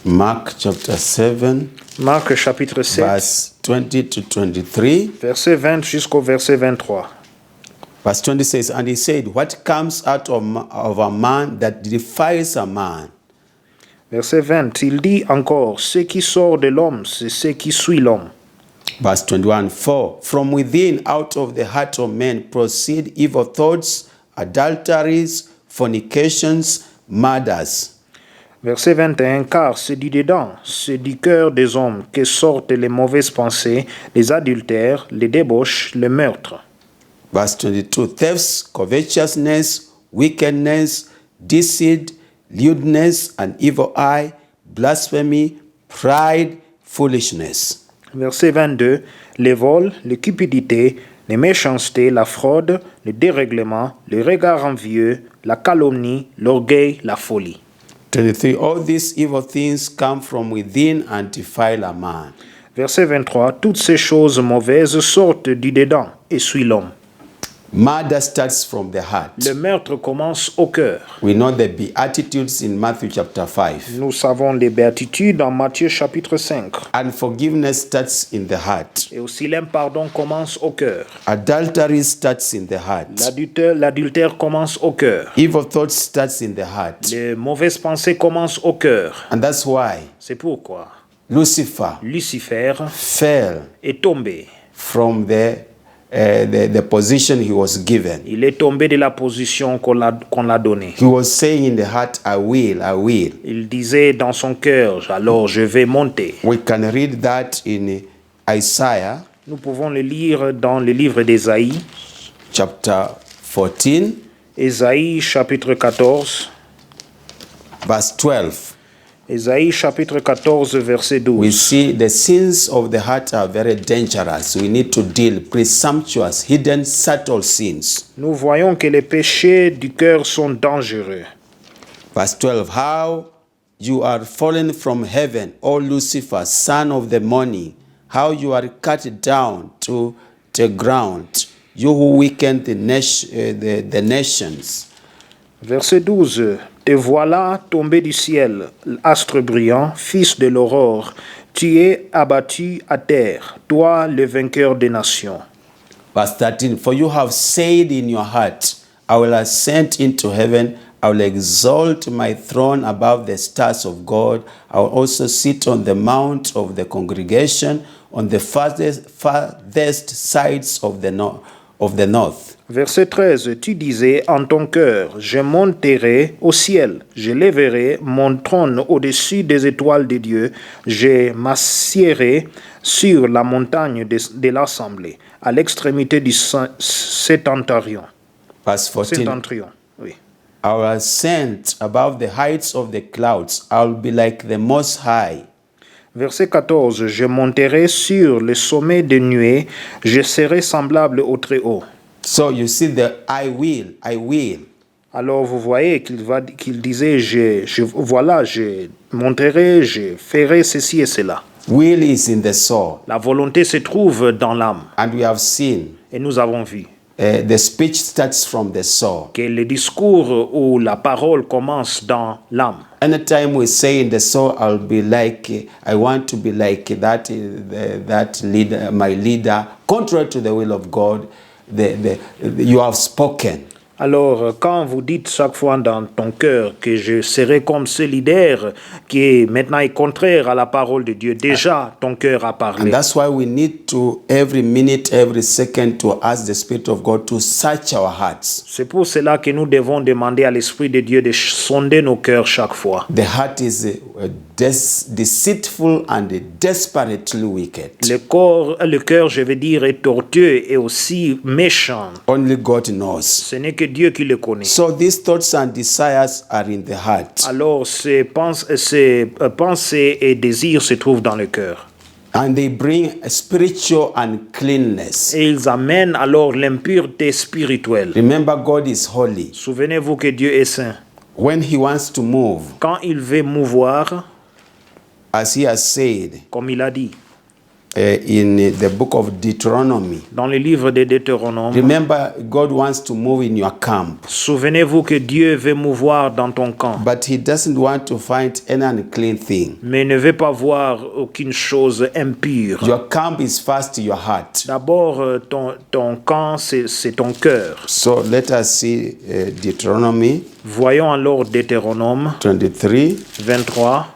Mark chapter 7, Marc chapitre 7, verse 20 to 23. verset 20 jusqu'au verset 23. Verse 20 says, "And he said, what comes out of a man that defiles a man? Verset 20, il dit encore, ce qui sort de l'homme, c'est ce qui suit l'homme. Verse 21, for from within, out of the heart of men, proceed evil thoughts, adulteries, fornications, murders." Verset 21, car c'est du dedans, c'est du cœur des hommes que sortent les mauvaises pensées, les adultères, les débauches, les meurtres. Verse 22, thefts, covetousness, wickedness, deceit, lewdness, an evil eye, blasphemy, pride, foolishness. Verset 22, les vols, les cupidités, les méchancetés, la fraude, le dérèglement, le regard envieux, la calomnie, l'orgueil, la folie. 23, all these evil things come from within and defile a man. Verset 23, toutes ces choses mauvaises sortent du dedans et suivent l'homme. Murder starts from the heart. Le meurtre commence au cœur. We know the Beatitudes in Matthew chapter 5. Nous savons les béatitudes dans Matthieu chapitre 5. Unforgiveness starts in the heart. Et aussi l'impardon commence au cœur. Adultery starts in the heart. L'adultère commence au cœur. Evil thoughts starts in the heart. Les mauvaises pensées commencent au cœur. And that's why C'est pourquoi Lucifer Lucifer fell est tombé from the the position he was given. Il est tombé de la position qu'on l'a donnée. He was saying in the heart, I will, I will. Il disait dans son cœur, alors je vais monter. We can read that in Isaiah Nous pouvons le lire dans le livre d'Ésaïe, chapter 14, Ésaïe chapitre 14, verse 12. Ésaïe chapitre 14, verset We 12. see the sins of the heart are very dangerous. We need to deal presumptuous, hidden, subtle sins. Nous voyons que les péchés du cœur sont dangereux. Verse 12. How you are fallen from heaven, O Lucifer, son of the morning. How you are cut down to the ground, you who weaken the nations. Verset 12. Te voilà tombé du ciel, astre brillant, fils de l'aurore. Tu es abattu à terre, toi le vainqueur des nations. Verse 13. For you have said in your heart, I will ascend into heaven. I will exalt my throne above the stars of God. I will also sit on the mount of the congregation on the farthest sides of the north. Verset 13. Tu disais en ton cœur, je monterai au ciel, je lèverai mon trône au-dessus des étoiles de Dieu, je m'assiérai sur la montagne de l'assemblée, à l'extrémité du septentrion. Verse 14. Septentrion, oui. I will ascend above the heights of the clouds. I will be like the Most High. Verset 14. Je monterai sur le sommet des nuées, je serai semblable au Très-Haut. So you see the I will. Alors vous voyez qu'il disait, voilà, je monterai, je ferai ceci et cela. Will is in the soul. La volonté se trouve dans l'âme. And we have seen Et nous avons vu the speech starts from the soul. que le discours ou la parole commence dans l'âme. Anytime we say in the soul, I want to be like that leader, my leader, contrary to the will of God, you have spoken. Alors, quand vous dites chaque fois dans ton cœur que je serai comme ce leader qui est maintenant contraire à la parole de Dieu, déjà ton cœur a And parlé. that's why we need to, every minute, every second, to ask the Spirit of God to search our hearts. C'est pour cela que nous devons demander à l'Esprit de Dieu de sonder nos cœurs chaque fois. The heart is deceitful and desperately wicked. Le cœur, je veux dire, est tortueux et aussi méchant. Only God knows. Ce n'est que Dieu qui le connaît. So these thoughts and desires are in the heart. Alors, ces pensées et désirs se trouvent dans le cœur. And they bring a spiritual uncleanness. Et ils amènent alors l'impureté spirituelle. Remember, God is holy. Souvenez-vous que Dieu est saint. When he wants to move, Quand il veut mouvoir, as he has said comme il a dit in the book of Deuteronomy, dans le livre de Deutéronome, remember, God wants to move in your camp, souvenez-vous que Dieu veut mouvoir dans ton camp, but he doesn't want to find any unclean thing. mais ne veut pas voir aucune chose impure. Your camp is first your heart. D'abord, ton camp, c'est ton cœur. So let us see Deuteronomy Voyons alors Deutéronome 23, 23,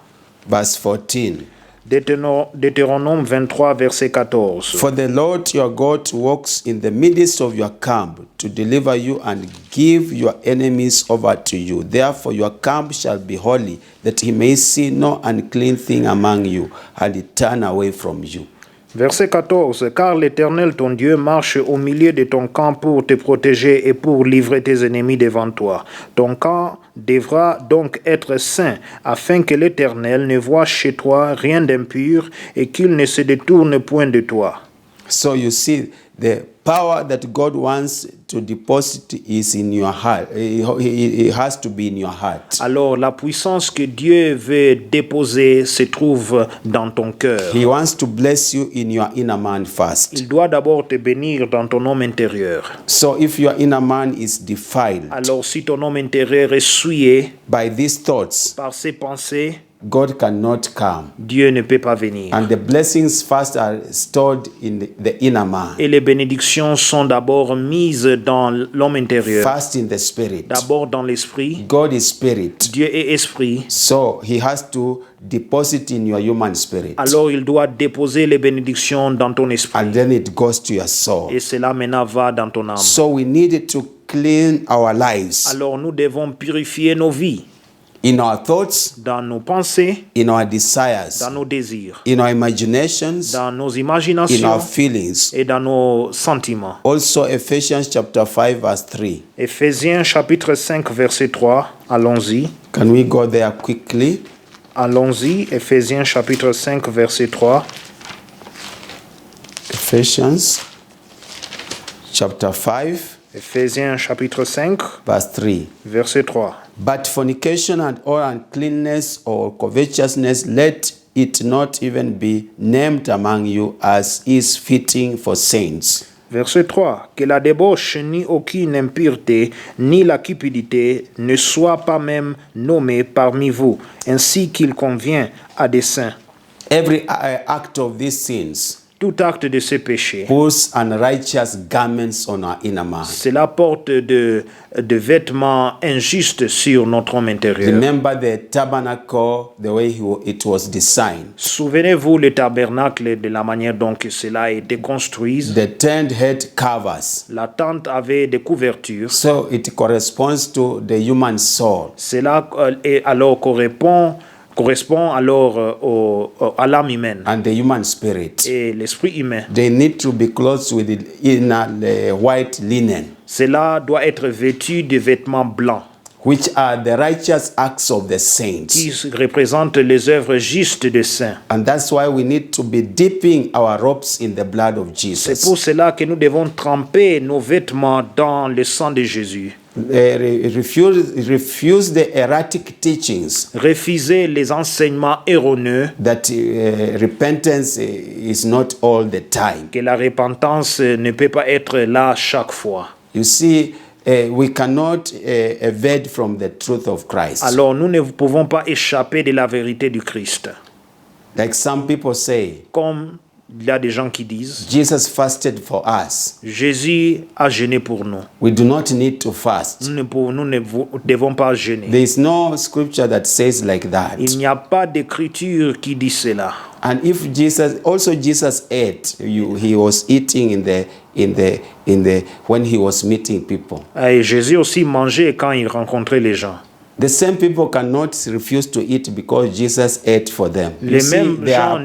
verse 14. Deutéronome 23, verset 14. For the Lord your God walks in the midst of your camp to deliver you and give your enemies over to you. Therefore your camp shall be holy, that he may see no unclean thing among you, and he turn away from you. Verset 14. Car l'Éternel ton Dieu marche au milieu de ton camp pour te protéger et pour livrer tes ennemis devant toi. Ton camp devra donc être saint, afin que l'Éternel ne voie chez toi rien d'impur et qu'il ne se détourne point de toi. So you see, the power that God wants to deposit is in your heart. It has to be in your heart. Alors la puissance que Dieu veut déposer se trouve dans ton cœur. He wants to bless you in your inner man first. Il doit d'abord te bénir dans ton homme intérieur. So if your inner man is defiled Alors si ton homme intérieur est souillé by these thoughts, par ses pensées, God cannot come. Dieu ne peut pas venir. And the blessings first are stored in the inner man, Et les bénédictions sont d'abord mises dans l'homme intérieur. first in the spirit. D'abord dans l'esprit. God is spirit. Dieu est esprit. So he has to deposit in your human spirit. Alors il doit déposer les bénédictions dans ton esprit. And then it goes to your soul. Et cela maintenant va dans ton âme. So we need to clean our lives Alors nous devons purifier nos vies, in our thoughts, dans nos pensées, in our desires, dans nos désirs, in our imaginations, dans nos in imaginations our feelings. et dans nos sentiments. Also Ephesians chapter 5 verse 3. Éphésiens chapitre 5 verset 3. Allons-y. Can we go there quickly? Allons-y. Éphésiens chapitre 5 verset 3. Ephesians chapter 5 Éphésiens chapitre 5 verse 3. verset 3. But fornication and all uncleanness or covetousness, let it not even be named among you as is fitting for saints. Verset 3. Que la débauche, ni aucune impureté, ni la cupidité ne soient pas même nommées parmi vous, ainsi qu'il convient à des saints. Every act of these sins Tout acte de ce péché, puts unrighteous garments on our inner man. cela porte de vêtements injustes sur notre homme intérieur. Remember the tabernacle, the way it was designed. Souvenez-vous le tabernacle de la manière dont que cela a été construit. The tent had covers. La tente avait des couvertures. So it corresponds to the human soul. Cela alors correspond alors à l'âme humaine And the human spirit. et l'esprit humain. They need to be clothed with the inner white linen, Cela doit être vêtu de vêtements blancs which are the righteous acts of the saints. qui représentent les œuvres justes des saints. And that's why we need to be dipping our robes in the blood of C'est pour Jesus. cela que nous devons tremper nos vêtements dans le sang de Jésus. Refuse the erratic teachings Refuser les enseignements erroneux that repentance is not all the time. que la repentance ne peut pas être là chaque fois. You see, we cannot evade from the truth of Christ. Alors nous ne pouvons pas échapper de la vérité du Christ. Like some people say, Comme il y a des gens qui disent, Jesus fasted for us. Jésus a jeûné pour nous. We do not need to fast. Nous ne devons pas jeûner. There is no scripture that says like that. Il n'y a pas d'écriture qui dit cela. And if Jesus ate, he was eating when he was meeting people. Et Jésus aussi mangeait quand il rencontrait les gens. The same people cannot refuse to eat because Jesus ate for them. You Les see, mêmes gens-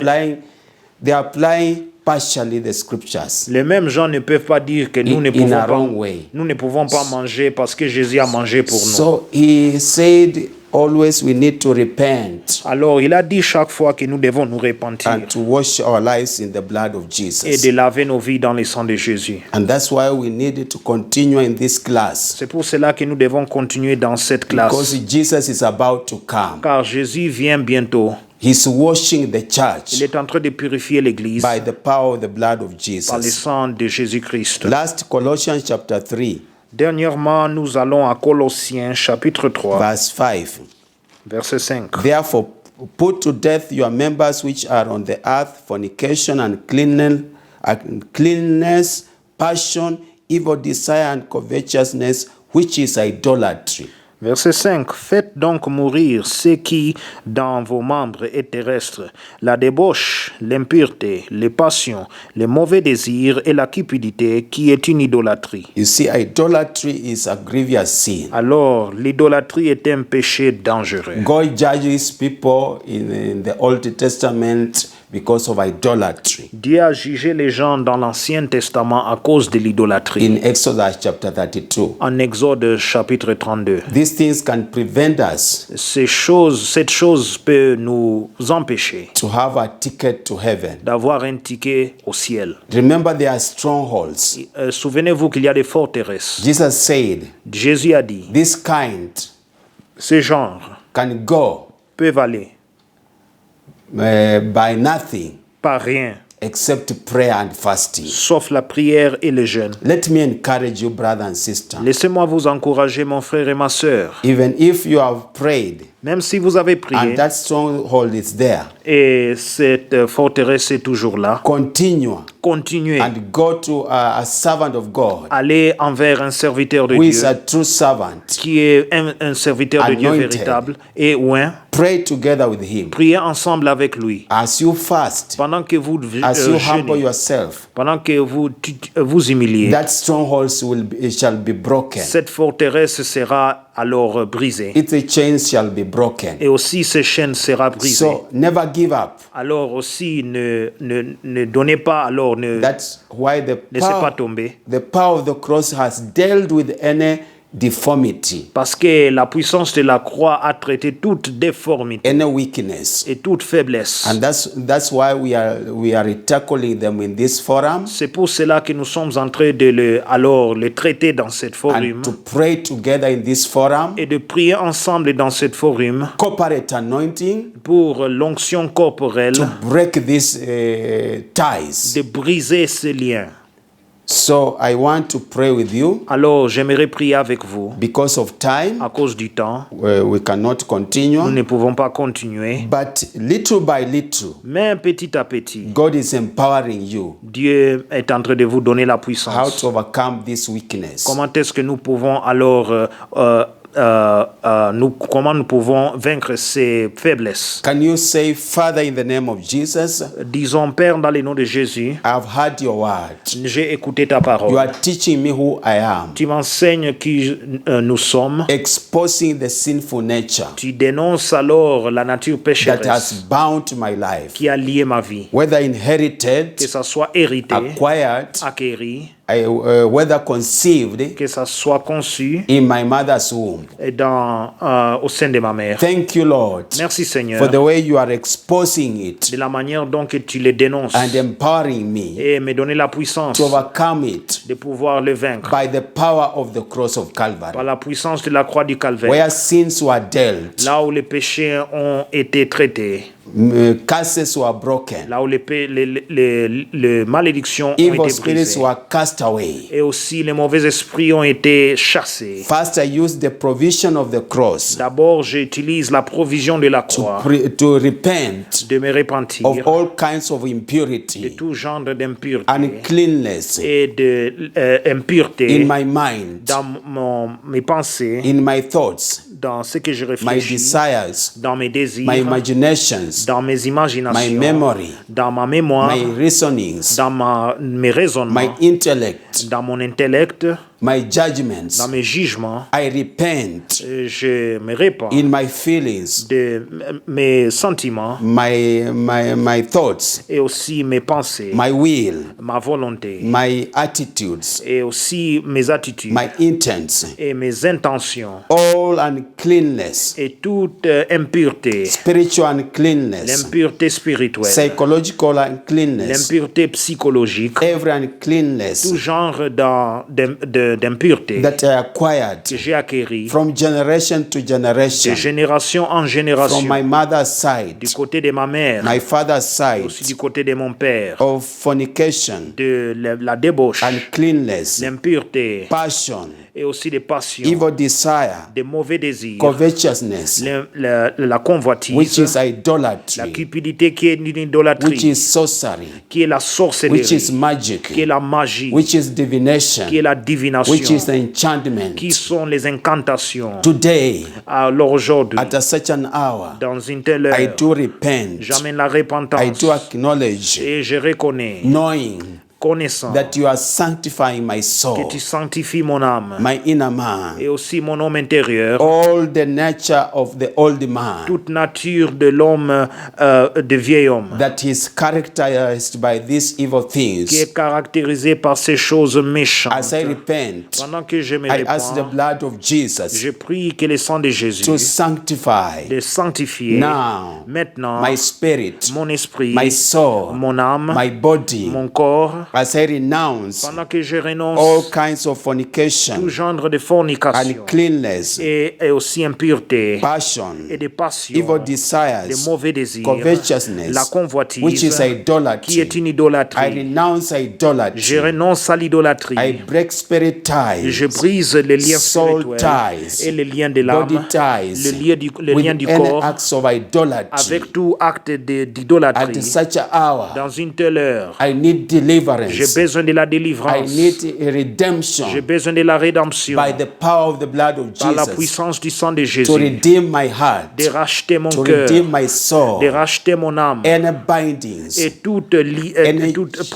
they are applying partially the scriptures. Les mêmes gens ne peuvent pas dire que nous ne In pouvons a pas, wrong way. nous ne pouvons pas manger parce que Jésus a mangé pour nous. So he said, always we need to repent Alors il a dit chaque fois que nous devons nous repentir and to wash our lives in the blood of et Jesus. de laver nos vies dans le sang de Jésus. And that's why we needed to continue in this class, C'est pour cela que nous devons continuer dans cette classe. because Jesus is about to come. Car Jésus vient bientôt. He's washing the Il church est en train de purifier l'Église by the power of the blood of par le Jesus. sang de Jésus-Christ. Last, Colossians chapter 3, Dernièrement, nous allons à Colossiens chapitre 3, verse 5. verset 5. Therefore, put to death your members which are on the earth, fornication and uncleanness, passion, evil desire and covetousness, which is idolatry. Verset 5. Faites donc mourir ce qui, dans vos membres, est terrestre, la débauche, l'impureté, les passions, les mauvais désirs et la cupidité, qui est une idolâtrie. You see, idolatry is a grievous sin. Alors, l'idolâtrie est un péché dangereux. God judges people in the Old Testament because of idolatry. Dieu a jugé les gens dans l'Ancien Testament à cause de l'idolâtrie. In Exodus chapter 32. En Exode chapitre 32. These things can prevent us Cette chose peut nous empêcher to have a ticket to heaven. d'avoir un ticket au ciel. Remember, there are strongholds. Souvenez-vous qu'il y a des forteresses. Jesus said, Jésus a dit, this kind ces genres can go peuvent aller by nothing par rien, except prayer and fasting. sauf la prière et le jeûne. Let me encourage you, brother and sister. Laissez-moi vous encourager, mon frère et ma sœur. Even if you have prayed Même si vous avez prié and that stronghold is there, et cette forteresse est toujours là, continue continuez. and go to a servant of God Allez envers un serviteur de who Dieu is a true servant. qui est un serviteur de Dieu Anointed. véritable et oint. Pray together with him. Priez ensemble avec lui. As you fast, Pendant que vous as you humble jeûnez, yourself, pendant que vous humiliez, that strongholds shall be broken. cette forteresse sera alors brisée. Its chains shall be broken. Et aussi ces chaînes sera brisée. So never give up. Alors aussi ne donnez pas, alors ne That's why laissez pas tomber. the power of the cross has dealt with any deformity, Parce que la puissance de la croix a traité toute déformité any weakness. et toute faiblesse. And that's why we are tackling them in this forum C'est pour cela que nous sommes en train de le traiter dans cette forum and to pray together in this forum. et de prier ensemble dans cette forum Corporate anointing pour l'onction corporelle, to break these ties. de briser ces liens. So I want to pray with you. Alors j'aimerais prier avec vous. Because of time, À cause du temps, we cannot nous continue. ne pouvons pas continuer. But little by little, Mais petit à petit, God is empowering you Dieu est en train de vous donner la how puissance. to overcome this weakness. Comment est-ce que nous pouvons alors comment nous pouvons vaincre ces faiblesses? Can you say, Father, in the name of Jesus, Disons, Père, dans le nom de Jésus, I've heard your word. j'ai écouté ta You parole. are teaching me who I am, Tu m'enseignes qui nous sommes. exposing the sinful nature Tu dénonces alors la nature that pécheresse has bound my life, qui a lié ma vie. whether inherited, Que ça soit hérité, acquired, acquéri, whether conceived que ça soit conçu in my mother's womb. et au sein de ma mère. Thank you, Lord, Merci Seigneur for the way you are exposing it de la manière dont que tu les dénonces and empowering me et me donner la puissance to overcome it de pouvoir le vaincre by the power of the cross of par Calvary, la puissance de la croix du Calvaire, where sins were dealt, là où les péchés ont été traités, curses were broken, là où les malédictions ont evil été spirits brisées were cast away. et aussi les mauvais esprits ont été chassés. First, I used the provision of the cross D'abord, j'utilise la provision de la croix to repent de me repentir of all kinds of de impurity, tout genre d'impureté uncleanness et de in impureté my mind, dans mes pensées, in my thoughts, dans ce que je my réfléchis, desires, dans mes désirs, my imaginations, dans mes my imaginations, memory, dans ma mémoire, my reasonings, dans mes raisonnements, my intellect, dans mon intellect, my judgments. dans mes jugements. I repent Je me répands in my feelings, de mes sentiments my thoughts, et aussi mes pensées, my will, ma volonté my attitudes, et aussi mes attitudes my intents, et mes intentions all uncleanness, et toute impureté, spiritual uncleanness, l'impureté spirituelle, psychological uncleanness, l'impureté psychologique, every tout uncleanness genre d'impureté that I acquired que j'ai acquéri from generation to de generation, génération en from génération, my mother's side, du côté de ma mère, my father's side, aussi du côté de mon père, of fornication, de la débauche, uncleanness, l'impureté passion, et aussi des passions, evil desire, des mauvais désirs, covetousness, la convoitise, which is la idolatry, cupidité qui est une which idolâtrie, is sorcery, qui est la which is sorcellerie, magic, qui est la magie, which is divination, qui est la which divination, is enchantment. qui sont les incantations. Today, Alors aujourd'hui, at such an hour, dans une telle I heure, do repent. j'amène la I repentance do acknowledge, et je reconnais, knowing connaissant that you are sanctifying my que soul, tu sanctifies mon âme my inner man, et aussi mon homme intérieur, all the nature of the old man toute nature de l'homme, de vieil homme, that is characterized by these evil qui things. est caractérisé par ces choses méchantes. As I repent, Pendant que je me I ask the répands, blood of Jesus je prie que le sang de Jésus to sanctify de sanctifier now maintenant my spirit, mon esprit, my soul, mon âme, my body, mon corps as I renounce pendant que je all renonce kinds of tout fornication, genre de fornication uncleanness, et aussi impureté passion, et de passion, evil de desires, mauvais désirs, covetousness, la convoitise, which is qui est idolatry. une I idolâtrie. renounce Je idolatry. renonce à I l'idolâtrie. break spirit Je ties, brise les liens soul spirituels ties, et les liens de body l'âme, ties, les with liens du any corps, acts of idolatry. avec tout acte At d'idolâtrie. such an hour, Dans une telle heure, I need j'ai deliverance. besoin de la I délivrance. need a J'ai redemption besoin de la rédemption by the power of the blood of par la Jesus puissance du sang de to Jésus, redeem my heart, de racheter mon to cœur, redeem my soul, de racheter mon âme any bindings, et tout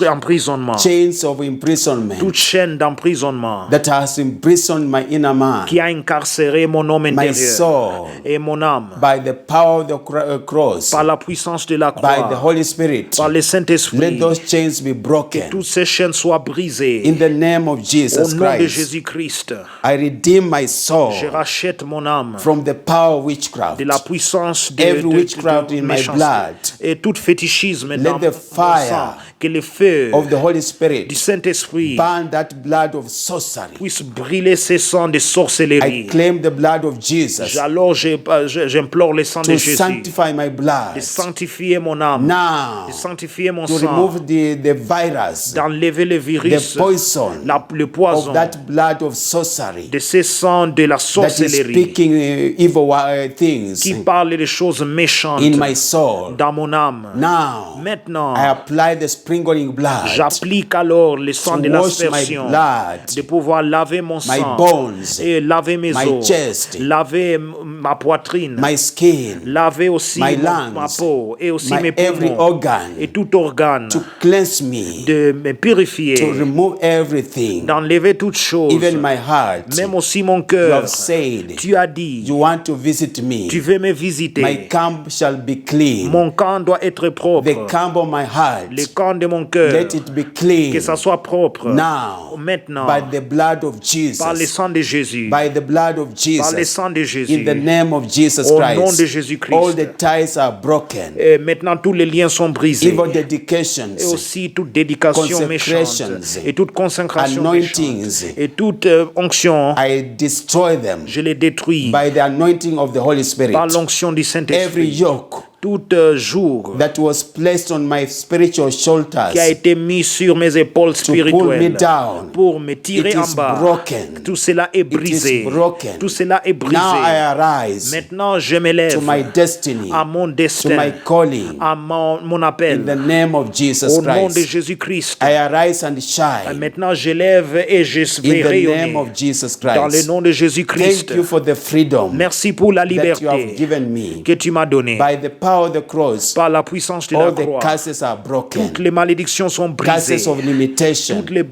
emprisonnement, chains of imprisonment toute chaîne d'emprisonnement that has imprisoned my inner man, qui a incarcéré mon homme my intérieur soul, et mon âme by the power of the cross, par la puissance de la by the croix, Holy Spirit. par le Let Saint-Esprit. those chains be broken. Toutes ces chaînes soient brisées In the name of au Jesus nom de Christ, Jésus-Christ. I redeem my soul Je rachète mon âme from the power of witchcraft. de la puissance Every witchcraft in my méchanceté blood, et tout fétichisme dans the mon fire sang. Que le feu of the Holy du Spirit Saint-Esprit burn that blood of sorcery. puisse brûler ces sangs de I sorcellerie. claim the blood of Jesus Alors j'implore le sang de to Jésus sanctify my blood de sanctifier mon âme, now, de sanctifier mon to sang, remove the virus, d'enlever le the virus, poison le of poison that blood of sorcery de ces sangs de la that is sorcellerie speaking evil things qui parlent de choses méchantes in my soul. dans mon âme. Now, Maintenant, I apply the sprinkling blood j'applique alors le sang to de wash my l'aspersion, blood, de pouvoir laver mon my sang bones, et laver mes my os, chest, laver ma poitrine, my skin, laver aussi my ma lungs, peau et aussi my mes every poumons organ, et tout organe, to cleanse me, de me purifier, to remove everything, d'enlever toutes choses, even my heart. même aussi mon You cœur. have said Tu as dit, you want to visit me. tu veux me visiter. My camp shall be clean. Mon camp doit être propre. The camp of my heart, Le camp de mon cœur, let it be clean. que ça soit propre. Now, Maintenant, by the blood of par le Jesus, sang de Jésus, by the blood of par le Jesus, sang de in Jésus, the name of Jesus au nom de Christ, Jésus-Christ. all the ties are broken. Et maintenant, tous les liens sont brisés. Evil dedications, Et aussi toute dédication méchante. consecrations, Et toute consécration anointings, méchante. Et toute onction, I destroy them je les détruis by the anointing of the Holy Spirit. par l'onction du Every Saint-Esprit. yoke Tout jour that was placed on my spiritual shoulders qui a été mis sur mes épaules to pull me spirituelles down, pour me it tirer en is bas. broken. Tout cela est It is brisé. broken. Tout cela est brisé. Now I arise Maintenant, je m'élève to my destiny, à mon to destin, my calling, à mon in appel. the name of Jesus Au nom de Christ. Jésus-Christ. I arise and shine Maintenant, je lève et je vais in the rayonner name of Jesus dans le Christ. nom de Jésus-Christ. Thank you for the freedom Merci pour la that you have liberté given me. que tu m'as donnée. By the power of the cross, Par la puissance de la all the croix, curses are broken. toutes les malédictions sont brisées. Curses of limitation, Toutes les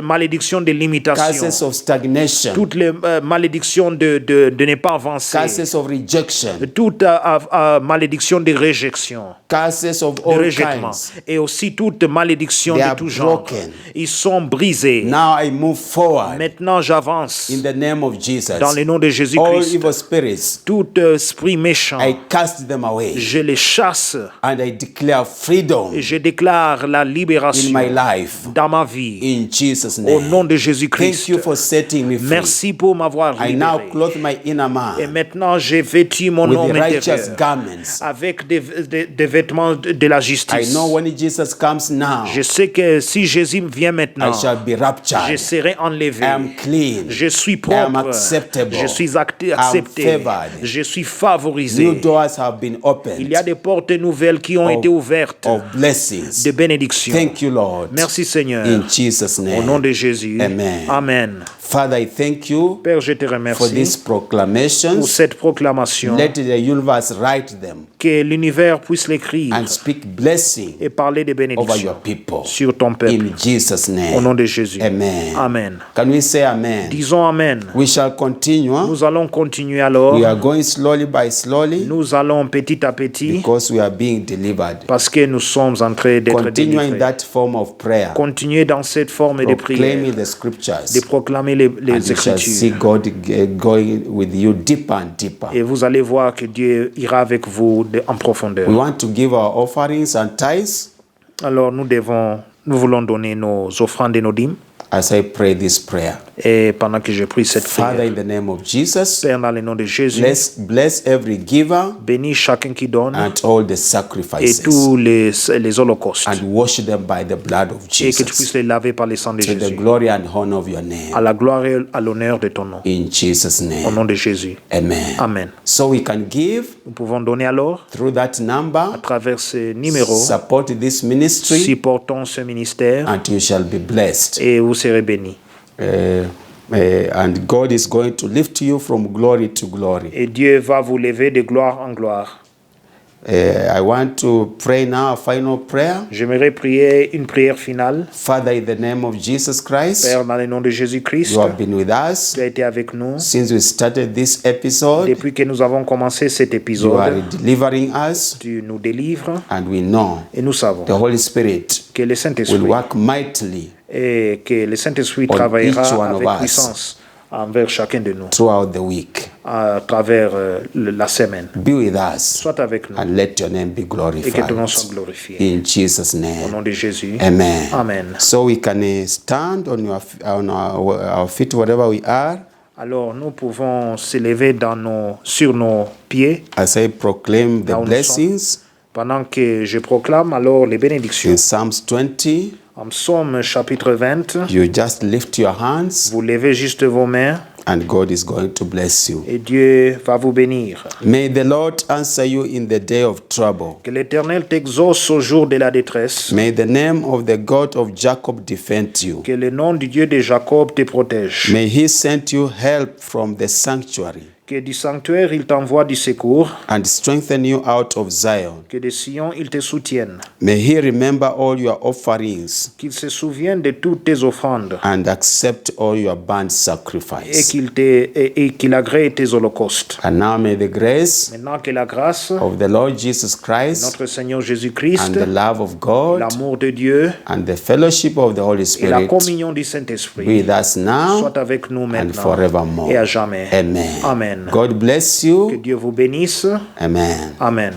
malédictions de limitation. curses of stagnation, Toutes les malédictions de ne pas avancer. curses of rejection, Toute malédiction de réjection. curses of De all rejettement. kinds. Et aussi toute malédiction They de are tout genre. broken. Ils sont brisés. Now I move forward Maintenant, j'avance in the name of Jesus. dans le nom de All Jésus-Christ. evil spirits, Tout esprit méchant, I cast them away je les chasse and I declare freedom et je déclare la in libération my life. dans ma vie. In Jesus' Au name. nom de Thank Jésus-Christ. you for setting me free. Merci pour m'avoir I now libéré. clothe my inner Et man maintenant, j'ai vêtu mon with homme the righteous intérieur garments. avec des vêtements de la I justice. know when Jesus comes now, Je sais que si Jésus vient maintenant, I shall be je raptured. serai enlevé. I am clean. Je suis I am propre. acceptable. Je suis I am accepté. favored. Je suis New favorisé. doors have been Il opened y a des portes nouvelles qui ont été ouvertes of blessings. de bénédiction. Thank you, Lord. Merci Seigneur. In Jesus' Au nom name. de Jésus. Amen. Amen. Father, I thank you Père, je te for remercie these proclamations. pour cette proclamation. Let the universe write them Que l'univers puisse l'écrire and speak blessing et parler des over bénédictions your people. sur ton peuple. In Jesus' Au nom name. de Jésus. Amen. Amen. Can we say amen? Disons Amen. We shall continue. Nous allons continuer alors. We are going slowly by slowly Nous allons petit à petit because we are being delivered. parce que nous sommes en train d'être Continue in délivrés. that form of prayer. Continuez dans cette forme de prière, Proclaiming the scriptures. de proclamer les And you shall see Écritures. God going with you deeper and deeper. Et vous allez voir que Dieu ira avec vous en profondeur. We want to give our offerings and tithes. Alors nous devons Nous voulons donner nos offrandes et nos dîmes. as I pray this prayer. Et pendant que je prie cette Father, prière, in the name of Jesus, Père, dans le nom de Jésus, bless every giver bénis chacun qui donne and all the et sacrifices, tous les holocaustes. and wash them by the blood of Et que tu puisses Jesus, les laver par le sang de to the Jésus. glory and honor of your À name. la gloire et à l'honneur de ton nom. In Jesus' Au name, nom de Jésus. amen. Amen. So we can give Nous pouvons donner alors, through that à number, travers ce numéro, support this ministry, supportons ce ministère and you shall be blessed. et vous serez bénis. And God is going to lift you from glory to glory. Et Dieu va vous lever de gloire en gloire. I want to pray now a final prayer. J'aimerais prier une prière finale. Father, in the name of Jesus Christ, Père, dans le nom de Jésus-Christ, you have been with us tu as été avec nous since we started this episode. depuis que nous avons commencé cet You are épisode. delivering us, Tu nous délivres and we know et nous savons the Holy Spirit que le will Saint-Esprit work mightily et que le Saint-Esprit on each travaillera one of avec us puissance envers chacun de nous throughout the week. à travers la semaine. Be with us Sois avec nous and let your name be et que ton nom soit glorified. glorifié. In Jesus' Au name. nom de Jésus. Amen. Amen. So we can stand on our feet wherever we are Alors nous pouvons s'élever sur nos pieds as I proclaim the Là où nous blessings pendant que je proclame alors les bénédictions. in Psalms 20. En Psaume chapitre 20, You just lift your hands vous levez juste vos mains and God is going to bless you. et Dieu va vous bénir. May the Lord answer you in the day of trouble. Que l'Éternel t'exauce au jour de la détresse. May the name of the God of Jacob defend you. Que le nom du Dieu de Jacob te protège. May he send you help from the sanctuary Que du sanctuaire il t'envoie du secours. and strengthen you out of Zion. Que de Sion il te soutienne. May he remember all your offerings Qu'il se souvienne de toutes tes offrandes. and accept all your burnt Et sacrifice. qu'il agrée tes holocaustes. And now may the grace Maintenant que la grâce of the Lord Jesus de Christ notre Seigneur Jésus-Christ, and the love of God l'amour de Dieu and the fellowship of the Holy et la Spirit communion du be Saint-Esprit with us now soit avec nous and maintenant forevermore. et à jamais. Amen. Amen. God bless Que you. Dieu vous bénisse. Amen. Amen.